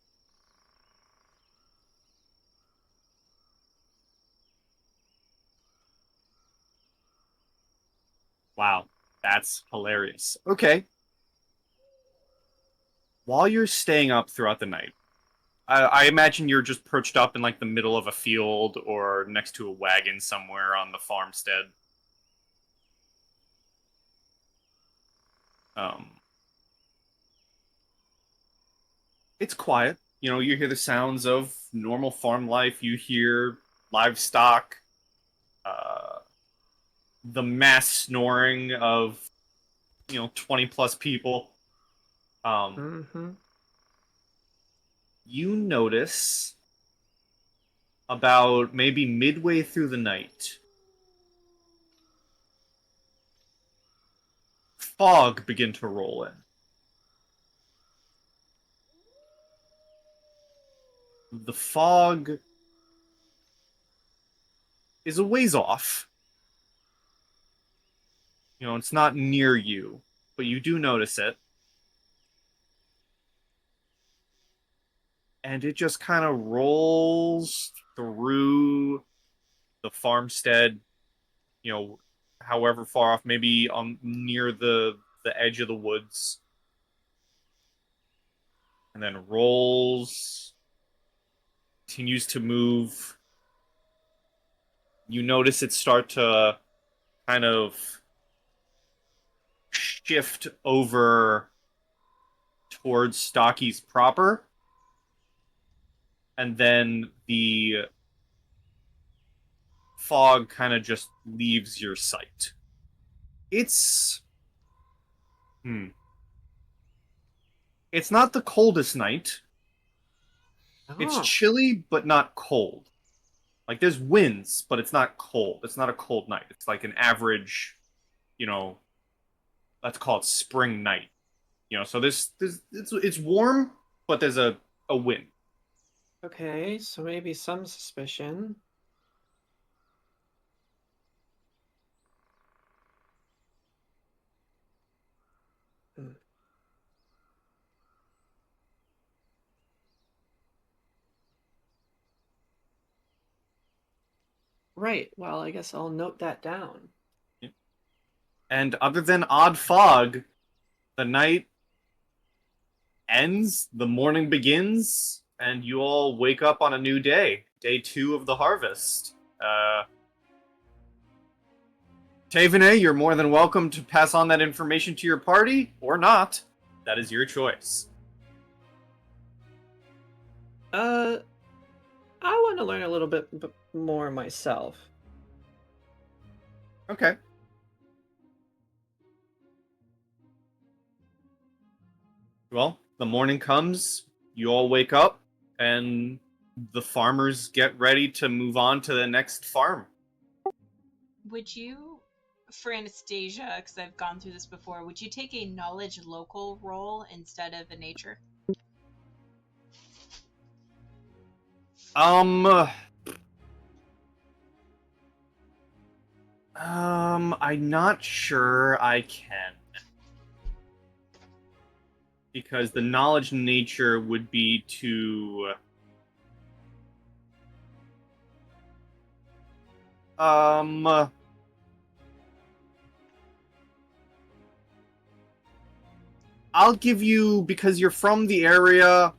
Wow, that's hilarious. Okay. While you're staying up throughout the night, I imagine you're just perched up in like the middle of a field or next to a wagon somewhere on the farmstead. Um, it's quiet. You know, you hear the sounds of normal farm life. You hear livestock, uh, the mass snoring of 20 plus people. Mm-hmm. You notice about maybe midway through the night, fog begin to roll in. The fog is a ways off. You know, it's not near you, but you do notice it. And it just kind of rolls through the farmstead, however far off, maybe on near the edge of the woods. And then rolls, continues to move. You notice it start to kind of shift over towards Stocky's proper, and then the fog kind of just leaves your sight. It's it's not the coldest night. It's Oh, chilly but not cold. Like there's winds, but it's not cold. It's not a cold night. It's like an average, you know, let's call it spring night. So this it's warm, but there's a wind. okay. So maybe some suspicion. Hmm. Right. Well, I guess I'll note that down. And other than odd fog, the night ends, the morning begins, and you all wake up on a new day. Day 2 of the harvest. Taevanae, you're more than welcome to pass on that information to your party, or not. That is your choice. I want to learn a little bit more myself. Okay. Well, the morning comes, you all wake up, and the farmers get ready to move on to the next farm. Would you, for Anastasia, because I've gone through this before, would you take a knowledge local role instead of a nature? I'm not sure I can. Because the knowledge nature would be to... I'll give you, because you're from the area...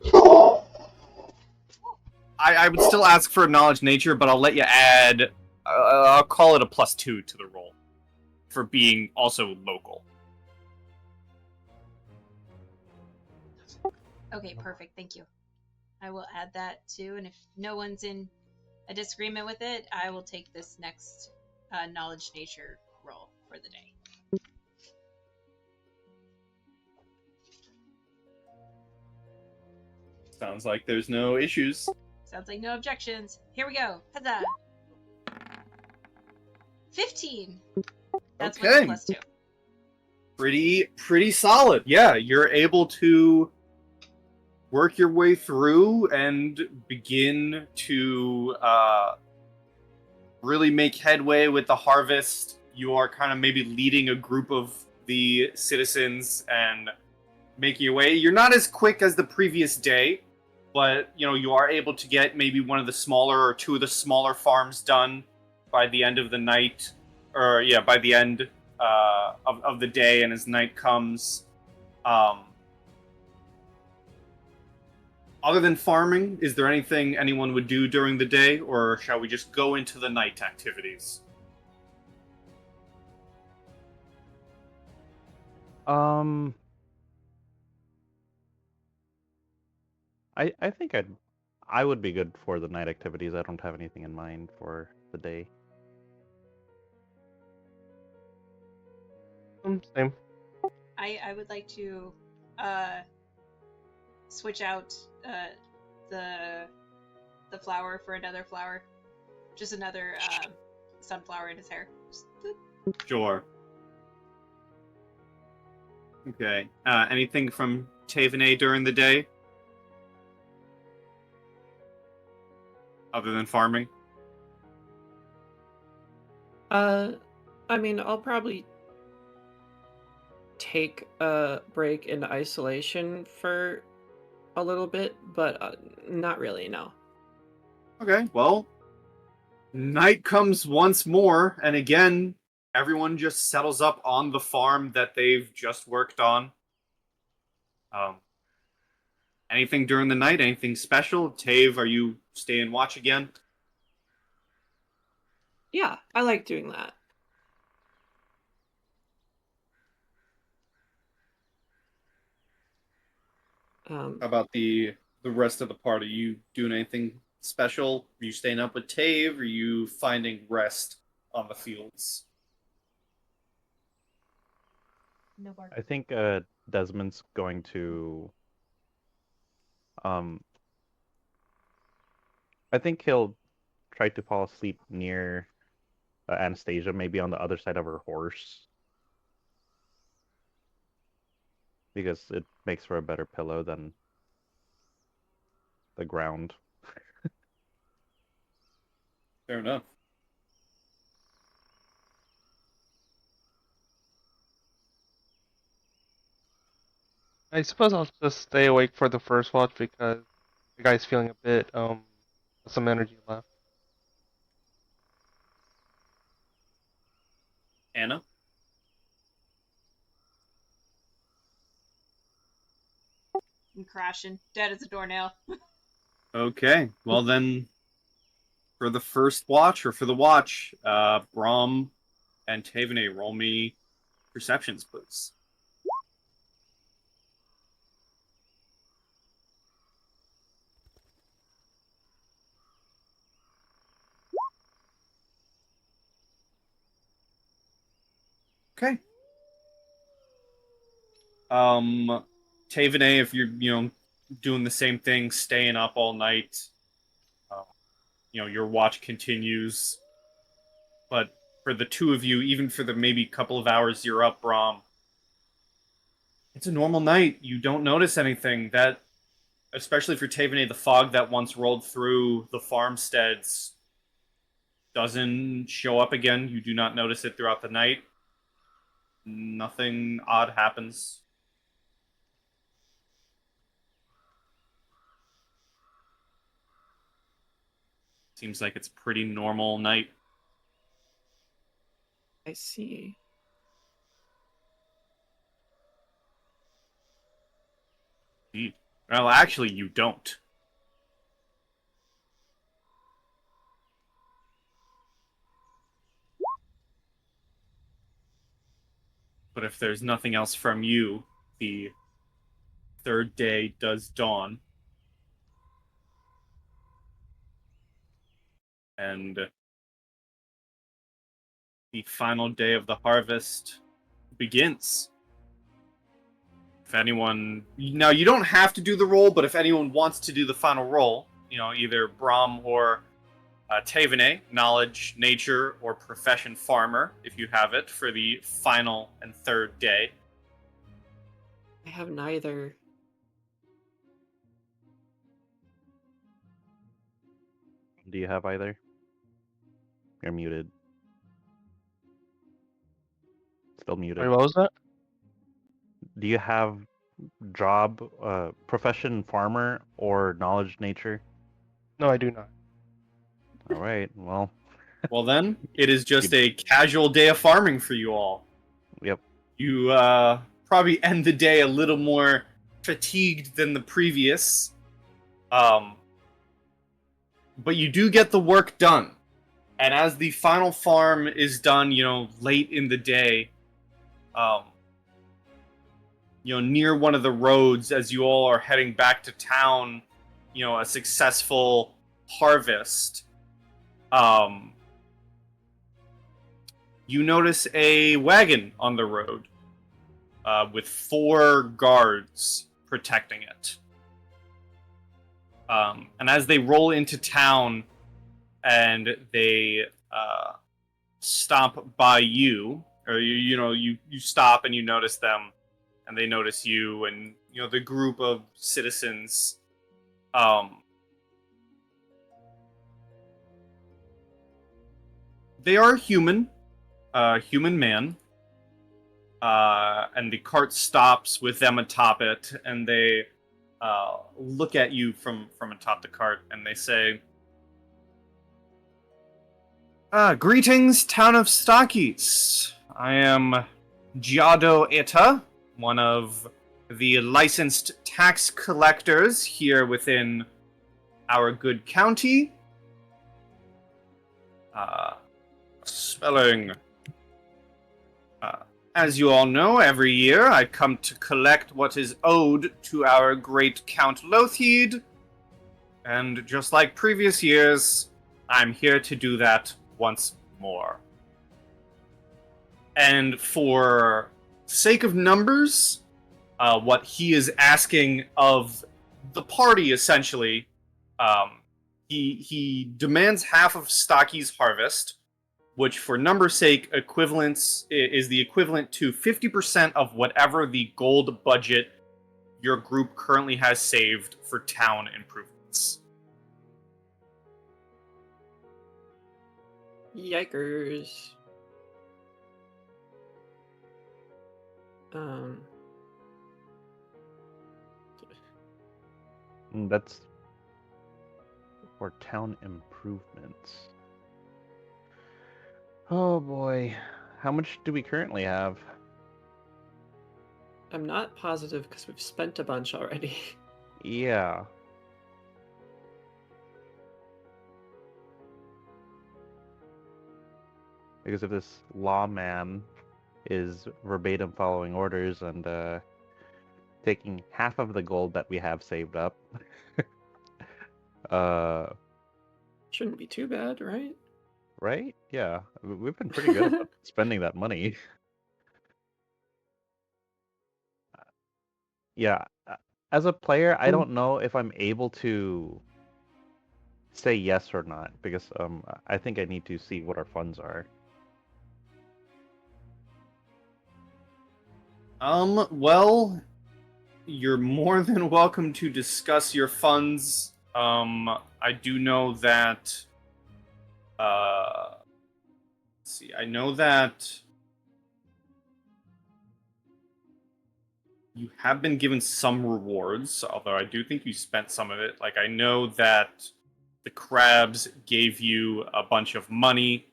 I would still ask for a knowledge nature, but I'll let you add... I'll call it a +2 to the roll. For being also local. Okay, perfect. Thank you. I will add that too, and if no one's in a disagreement with it, I will take this next knowledge nature roll for the day. Sounds like there's no issues. Sounds like no objections. Here we go. Huzzah! 15. That's Okay. with a +2. Pretty solid. Yeah, you're able to work your way through and begin to really make headway with the harvest. You are kind of maybe leading a group of the citizens and making your way. You're not as quick as the previous day, but you are able to get maybe one of the smaller or two of the smaller farms done by the end of the night, or by the end of the day, and as night comes. Other than farming, is there anything anyone would do during the day, or shall we just go into the night activities? I think I would be good for the night activities. I don't have anything in mind for the day. Same. I would like to switch out the flower for another flower. Just another sunflower in his hair. Sure. Okay. Anything from Taevanae during the day? Other than farming? I mean, I'll probably take a break in isolation for a little bit, but not really, no. Okay, well, night comes once more, and again, everyone just settles up on the farm that they've just worked on. Anything during the night? Anything special? Tave, are you staying watch again? Yeah, I like doing that. How about the rest of the party? You doing anything special? Are you staying up with Tave? Are you finding rest on the fields? No bark. I think Desmond's going to I think he'll try to fall asleep near Anastasia, maybe on the other side of her horse, because it makes for a better pillow than the ground. Fair enough. I suppose I'll just stay awake for the first watch because the guy's feeling a bit some energy left. Anna? I'm crashing, dead as a doornail. Okay, well then, for the first watch, or for the watch, Brom and Taevanae, roll me perceptions, please. Okay. Taevanae, if you're, doing the same thing, staying up all night, uh, your watch continues. But for the two of you, even for the maybe couple of hours you're up, Brom, it's a normal night. You don't notice anything. That, especially for Taevanae, the fog that once rolled through the farmsteads doesn't show up again. You do not notice it throughout the night. Nothing odd happens. Seems like it's a pretty normal night. I see. Well, actually, you don't. But if there's nothing else from you, the third day does dawn. And the final day of the harvest begins. If anyone... Now, you don't have to do the roll, but if anyone wants to do the final roll, either Brom or Taevanae, knowledge, nature, or profession farmer, if you have it, for the final and third day. I have neither. Do you have either? You're muted. Still muted. Wait, what was that? Do you have job, profession farmer or knowledge nature? No, I do not. All right. Well. Well then, it is just a casual day of farming for you all. Yep. You probably end the day a little more fatigued than the previous. But you do get the work done. And as the final farm is done, late in the day, near one of the roads as you all are heading back to town, a successful harvest, you notice a wagon on the road with 4 guards protecting it. And as they roll into town and they stop by you, or you stop and you notice them, and they notice you, and the group of citizens. They are human, human man, and the cart stops with them atop it, and they look at you from atop the cart, and they say, "Greetings, town of Stockies. I am Giado Eta, one of the licensed tax collectors here within our good county. Spelling. As you all know, every year I come to collect what is owed to our great Count Lothheed, and just like previous years, I'm here to do that once more. And for sake of numbers, what he is asking of the party, essentially, he demands half of Stocky's harvest, which for number's sake is the equivalent to 50% of whatever the gold budget your group currently has saved for town improvements. Yikers. That's for town improvements. Oh boy. How much do we currently have? I'm not positive because we've spent a bunch already. Yeah. Because if this lawman is verbatim following orders and taking half of the gold that we have saved up, Shouldn't be too bad, right? right? Yeah, we've been pretty good about spending that money. Yeah, as a player, I don't know if I'm able to say yes or not because I think I need to see what our funds are. Well, you're more than welcome to discuss your funds. I do know that. Let's see, I know that you have been given some rewards, although I do think you spent some of it. Like, I know that the crabs gave you a bunch of money,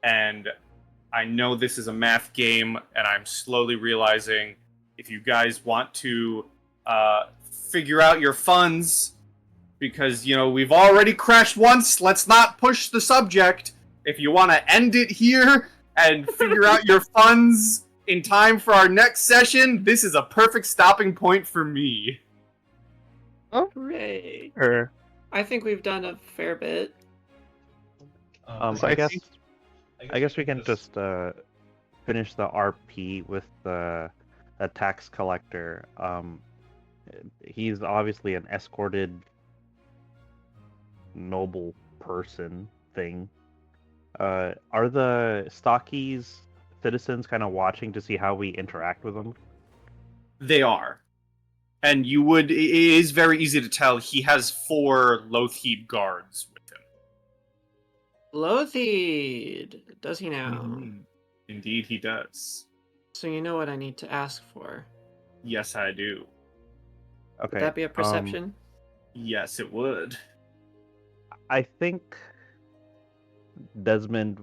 and I know this is a math game, and I'm slowly realizing if you guys want to figure out your funds, because, you know, we've already crashed once, let's not push the subject. If you want to end it here and figure out your funds in time for our next session, this is a perfect stopping point for me. Hooray! Or I think we've done a fair bit. So I guess we can just finish the RP with the tax collector. He's obviously an escorted noble person thing. Are the stockies citizens kind of watching to see how we interact with them? They are. And it is very easy to tell he has 4 Loathheed guards with him. Loathheed! Does he now? Mm-hmm. Indeed, he does. So you know what I need to ask for. Yes, I do. Okay. Would that be a perception? Yes, it would. I think Desmond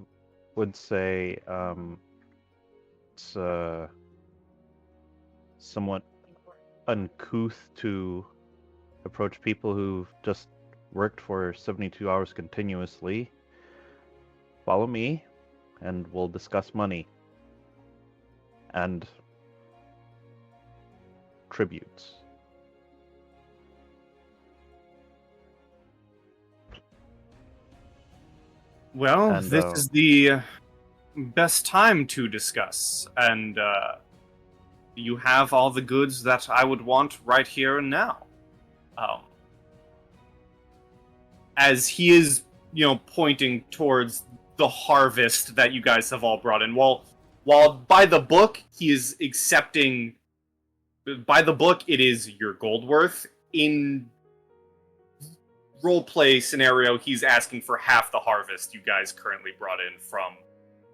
would say it's somewhat uncouth to approach people who've just worked for 72 hours continuously. Follow me, and we'll discuss money and tributes. Well, And, this is the best time to discuss, and you have all the goods that I would want right here and now. As he is, pointing towards the harvest that you guys have all brought in. While by the book, he is accepting. By the book, it is your gold worth. In roleplay scenario, he's asking for half the harvest you guys currently brought in from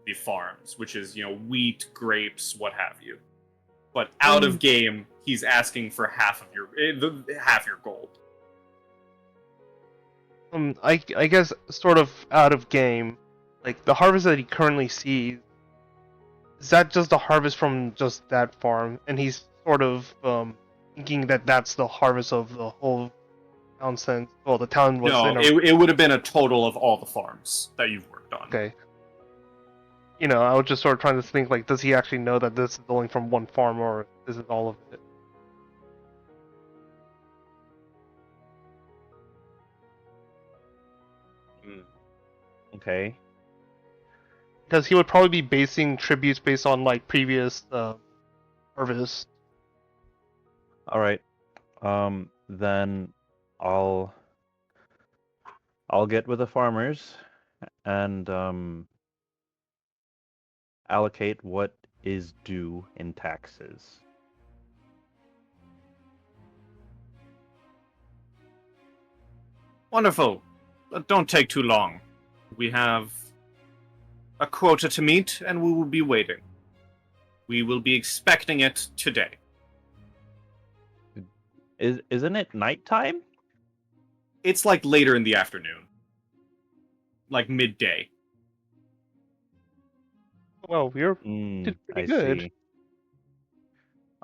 the farms, which is, wheat, grapes, what have you. But out of game, he's asking for half your gold. I guess sort of out of game, like the harvest that he currently sees, is that just the harvest from just that farm, and he's sort of thinking that that's the harvest of the whole town since, well, the town was No, in a... it would have been a total of all the farms that you've worked on. Okay. I was just sort of trying to think, like, does he actually know that this is only from one farm, or this is all of it? Okay. Because he would probably be basing tributes based on, like, previous harvests. All right. Then I'll get with the farmers and allocate what is due in taxes. Wonderful. Don't take too long. We have a quota to meet, and we will be waiting. We will be expecting it today. Isn't it nighttime? It's like later in the afternoon. Like midday. Well, we're did I pretty good. see.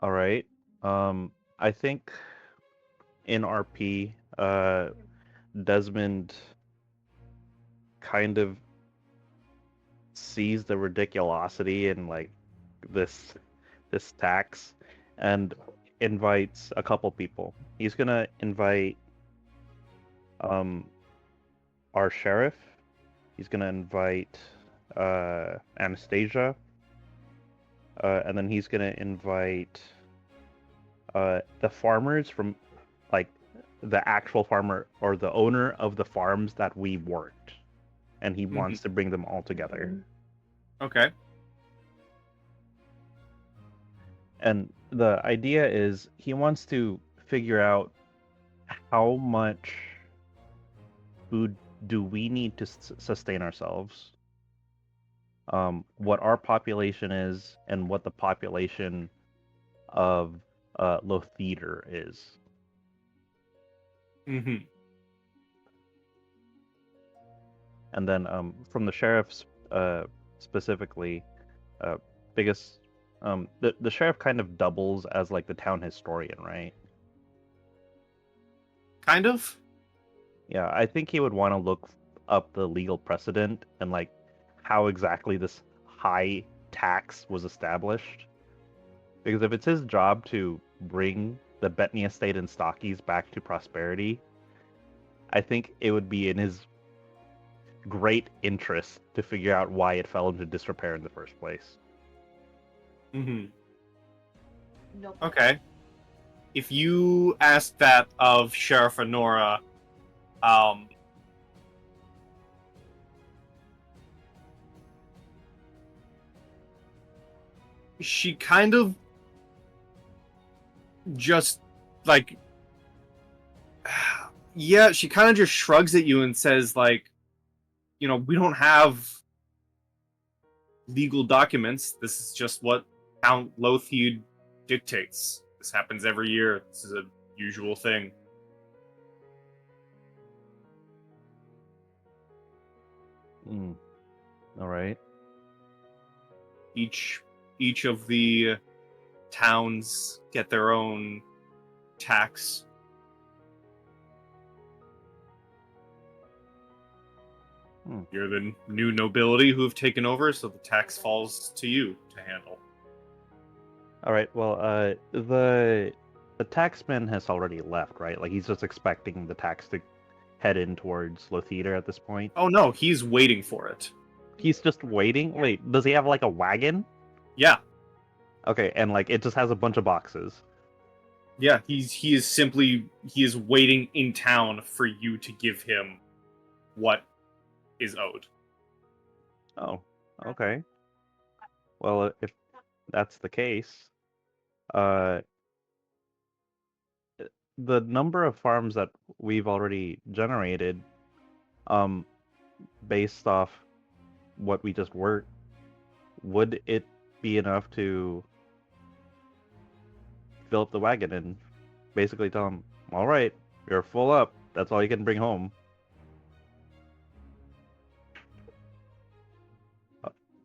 All right. I think in RP, Desmond kind of sees the ridiculosity in like this tax and invites a couple people. He's gonna invite our sheriff. He's gonna invite Anastasia, and then he's gonna invite the farmers from like the actual farmer or the owner of the farms that we worked, and he wants to bring them all together. Okay. And the idea is he wants to figure out how much food do we need to sustain ourselves, what our population is, and what the population of Lotheater is. Mm-hmm. And then from the sheriff's specifically, biggest the sheriff kind of doubles as like the town historian, right? Kind of. Yeah, I think he would want to look up the legal precedent and like how exactly this high tax was established. Because if it's his job to bring the Bettany estate and Stockies back to prosperity, I think it would be in his great interest to figure out why it fell into disrepair in the first place. Mm-hmm. Nope. Okay. If you ask that of Sheriff Honora, she kind of just like, yeah, she kind of just shrugs at you and says, like, you know, we don't have legal documents. This is just what Count Lotheed dictates. This happens every year. This is a usual thing. All right. Each of the towns get their own tax. You're the new nobility who have taken over, so the tax falls to you to handle. All right. Well, the taxman has already left, right? Like he's just expecting the tax to head in towards Lotheater at this point. Oh no, he's waiting for it. He's just waiting. Wait, does he have like a wagon? Yeah. Okay, and like it just has a bunch of boxes. Yeah, he is waiting in town for you to give him what is owed. Oh, okay. Well, if that's the case, the number of farms that we've already generated, based off what we just worked, would it be enough to fill up the wagon and basically tell him, all right, you're full up, that's all you can bring home?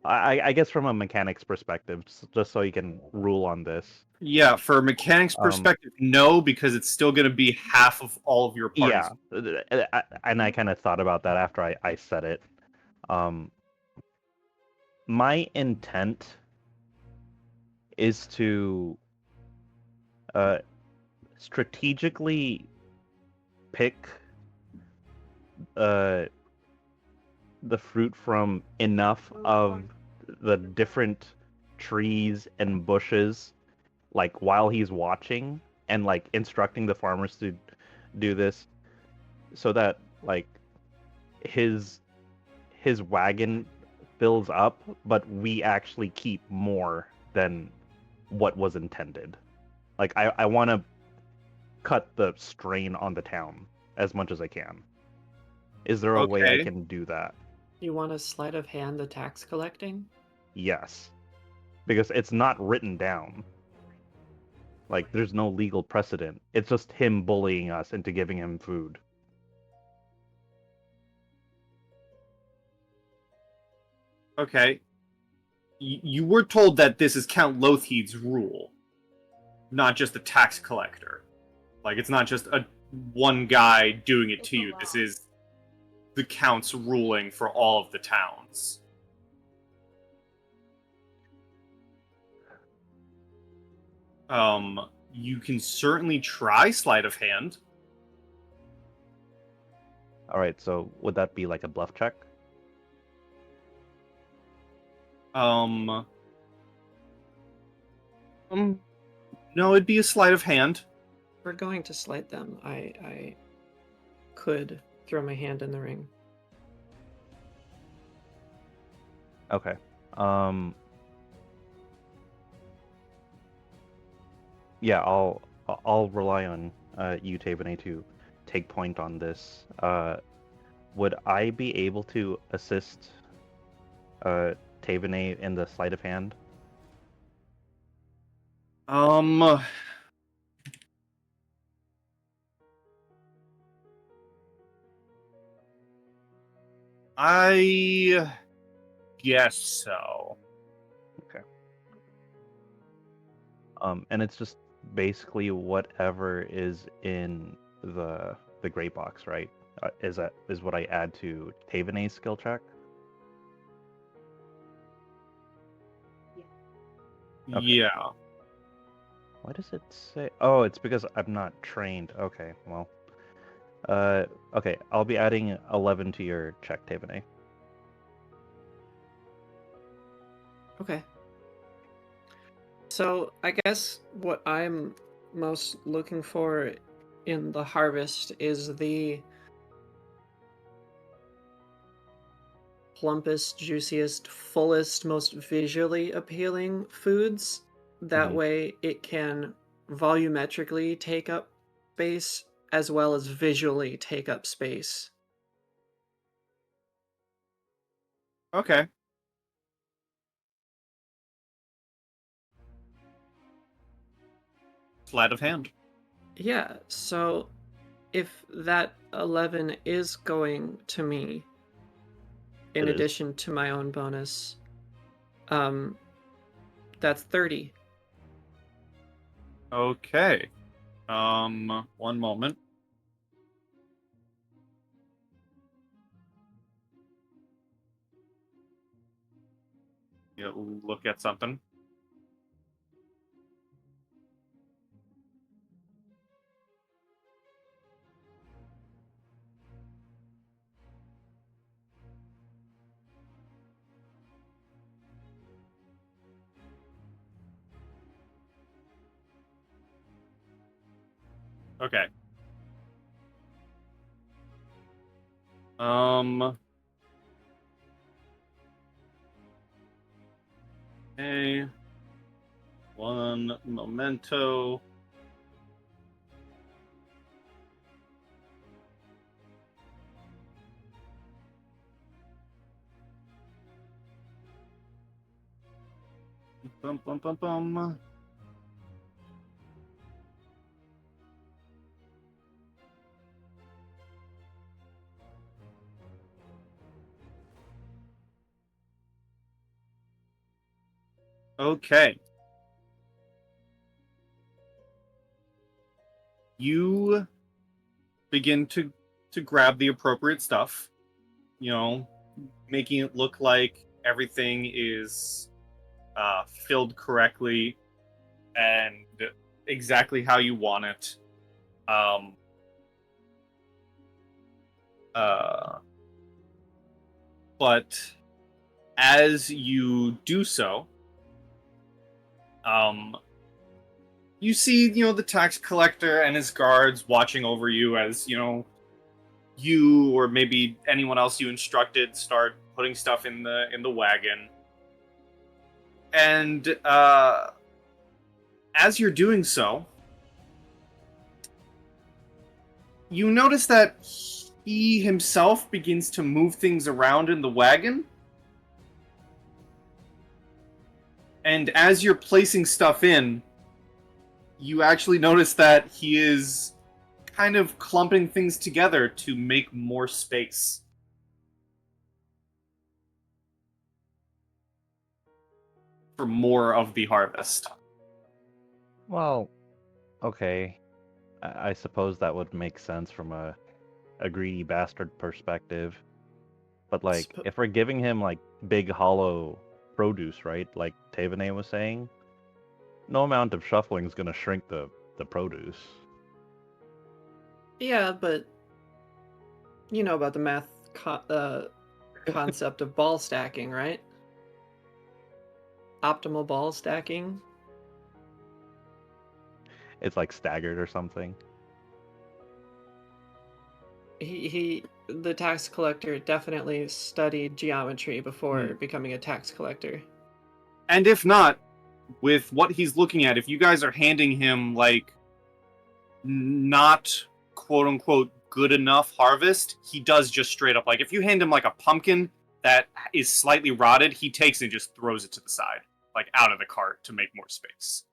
I guess from a mechanic's perspective, just so you can rule on this. Yeah, for a mechanic's perspective, no, because it's still going to be half of all of your parts. Yeah, and I kind of thought about that after I said it. My intent is to strategically pick the fruit from enough of the different trees and bushes, like while he's watching and like instructing the farmers to do this, so that like his wagon fills up, but we actually keep more than what was intended. Like I want to cut the strain on the town as much as I can. Is there a way I can do that? You want a sleight of hand the tax collecting? Yes. Because it's not written down. Like, there's no legal precedent. It's just him bullying us into giving him food. Okay. You were told that this is Count Lotheed's rule, not just the tax collector. Like, it's not just one guy doing it It's to a you. lot. This is the Count's ruling for all of the towns. You can certainly try sleight of hand. All right, so would that be like a bluff check? No, it'd be a sleight of hand. If we're going to slight them, I could throw my hand in the ring. Okay. Yeah, I'll rely on you, Taevanae, to take point on this. Would I be able to assist Taevanae in the sleight of hand? I guess so. Okay. And it's just basically whatever is in the gray box, right? Is what I add to Taevanae's skill check? Okay. Yeah. Why does it say? Oh, it's because I'm not trained. Okay, well. Okay, I'll be adding 11 to your check, Taevanae. Okay. So I guess what I'm most looking for in the harvest is the plumpest, juiciest, fullest, most visually appealing foods. That Mhm. way it can volumetrically take up space as well as visually take up space. Okay. Sleight of hand. Yeah, so if that 11 is going to me, in It is. addition to my own bonus, that's 30. Okay. One moment. Yeah, look at something. Okay. Okay. One memento. Bum, bum, bum, bum. Okay. You begin to grab the appropriate stuff, you know, making it look like everything is filled correctly and exactly how you want it. Um, but as you do so, you see, the tax collector and his guards watching over you as, you or maybe anyone else you instructed start putting stuff in the wagon. And as you're doing so, you notice that he himself begins to move things around in the wagon. And as you're placing stuff in, you actually notice that he is kind of clumping things together to make more space. For more of the harvest. Well, okay. I suppose that would make sense from a greedy bastard perspective. But like, Sp- if we're giving him like big hollow produce, right? Like Taevanae was saying, no amount of shuffling is gonna shrink the produce. Yeah, but you know about the concept of ball stacking, right? Optimal ball stacking. It's like staggered or something. The tax collector definitely studied geometry before becoming a tax collector. And if not, with what he's looking at, if you guys are handing him like not quote unquote good enough harvest, he does just straight up like if you hand him like a pumpkin that is slightly rotted, he takes it and just throws it to the side, like out of the cart to make more space.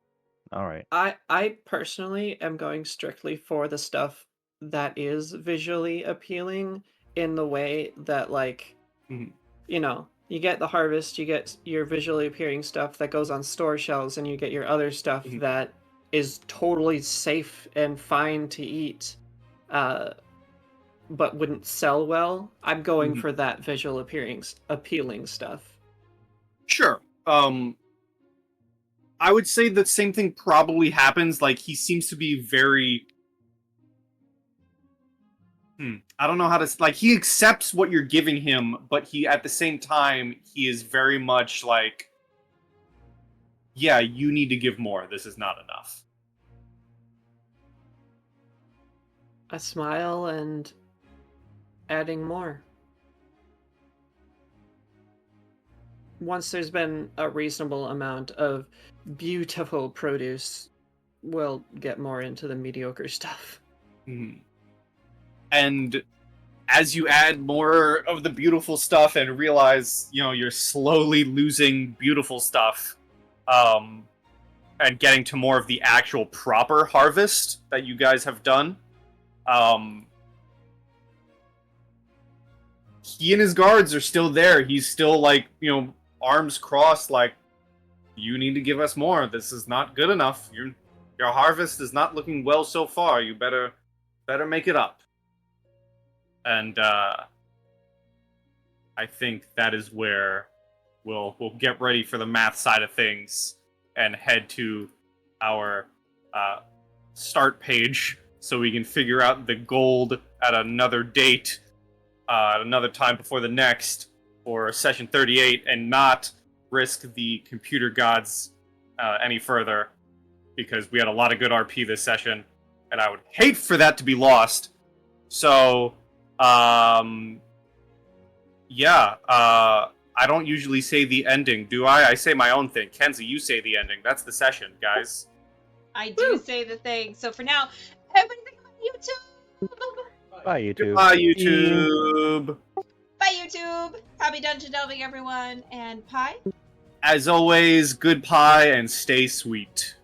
All right. I personally am going strictly for the stuff that is visually appealing in the way that like you know, you get the harvest, you get your visually appealing stuff that goes on store shelves, and you get your other stuff that is totally safe and fine to eat, but wouldn't sell well. I'm going for that visual appealing stuff. Sure. I would say the same thing probably happens. Like, he seems to be very... I don't know how to... Like, he accepts what you're giving him, but he, at the same time, he is very much like... Yeah, you need to give more. This is not enough. A smile and adding more. Once there's been a reasonable amount of beautiful produce, we'll get more into the mediocre stuff. And as you add more of the beautiful stuff and realize, you know, you're slowly losing beautiful stuff, and getting to more of the actual proper harvest that you guys have done, he and his guards are still there. He's still, like, you know, arms crossed, like, you need to give us more. This is not good enough. Your harvest is not looking well so far. You better make it up. And I think that is where we'll get ready for the math side of things and head to our start page so we can figure out the gold at another date, at another time before the next, for session 38, and not risk the computer gods any further, because we had a lot of good RP this session, and I would hate for that to be lost. So, I don't usually say the ending, do I? I say my own thing. Kenzie, you say the ending. That's the session, guys. I do say the thing. So for now, everybody think about YouTube. Bye, YouTube. Bye, YouTube. Bye, YouTube. Happy dungeon delving, everyone. And pie. As always, good pie and stay sweet.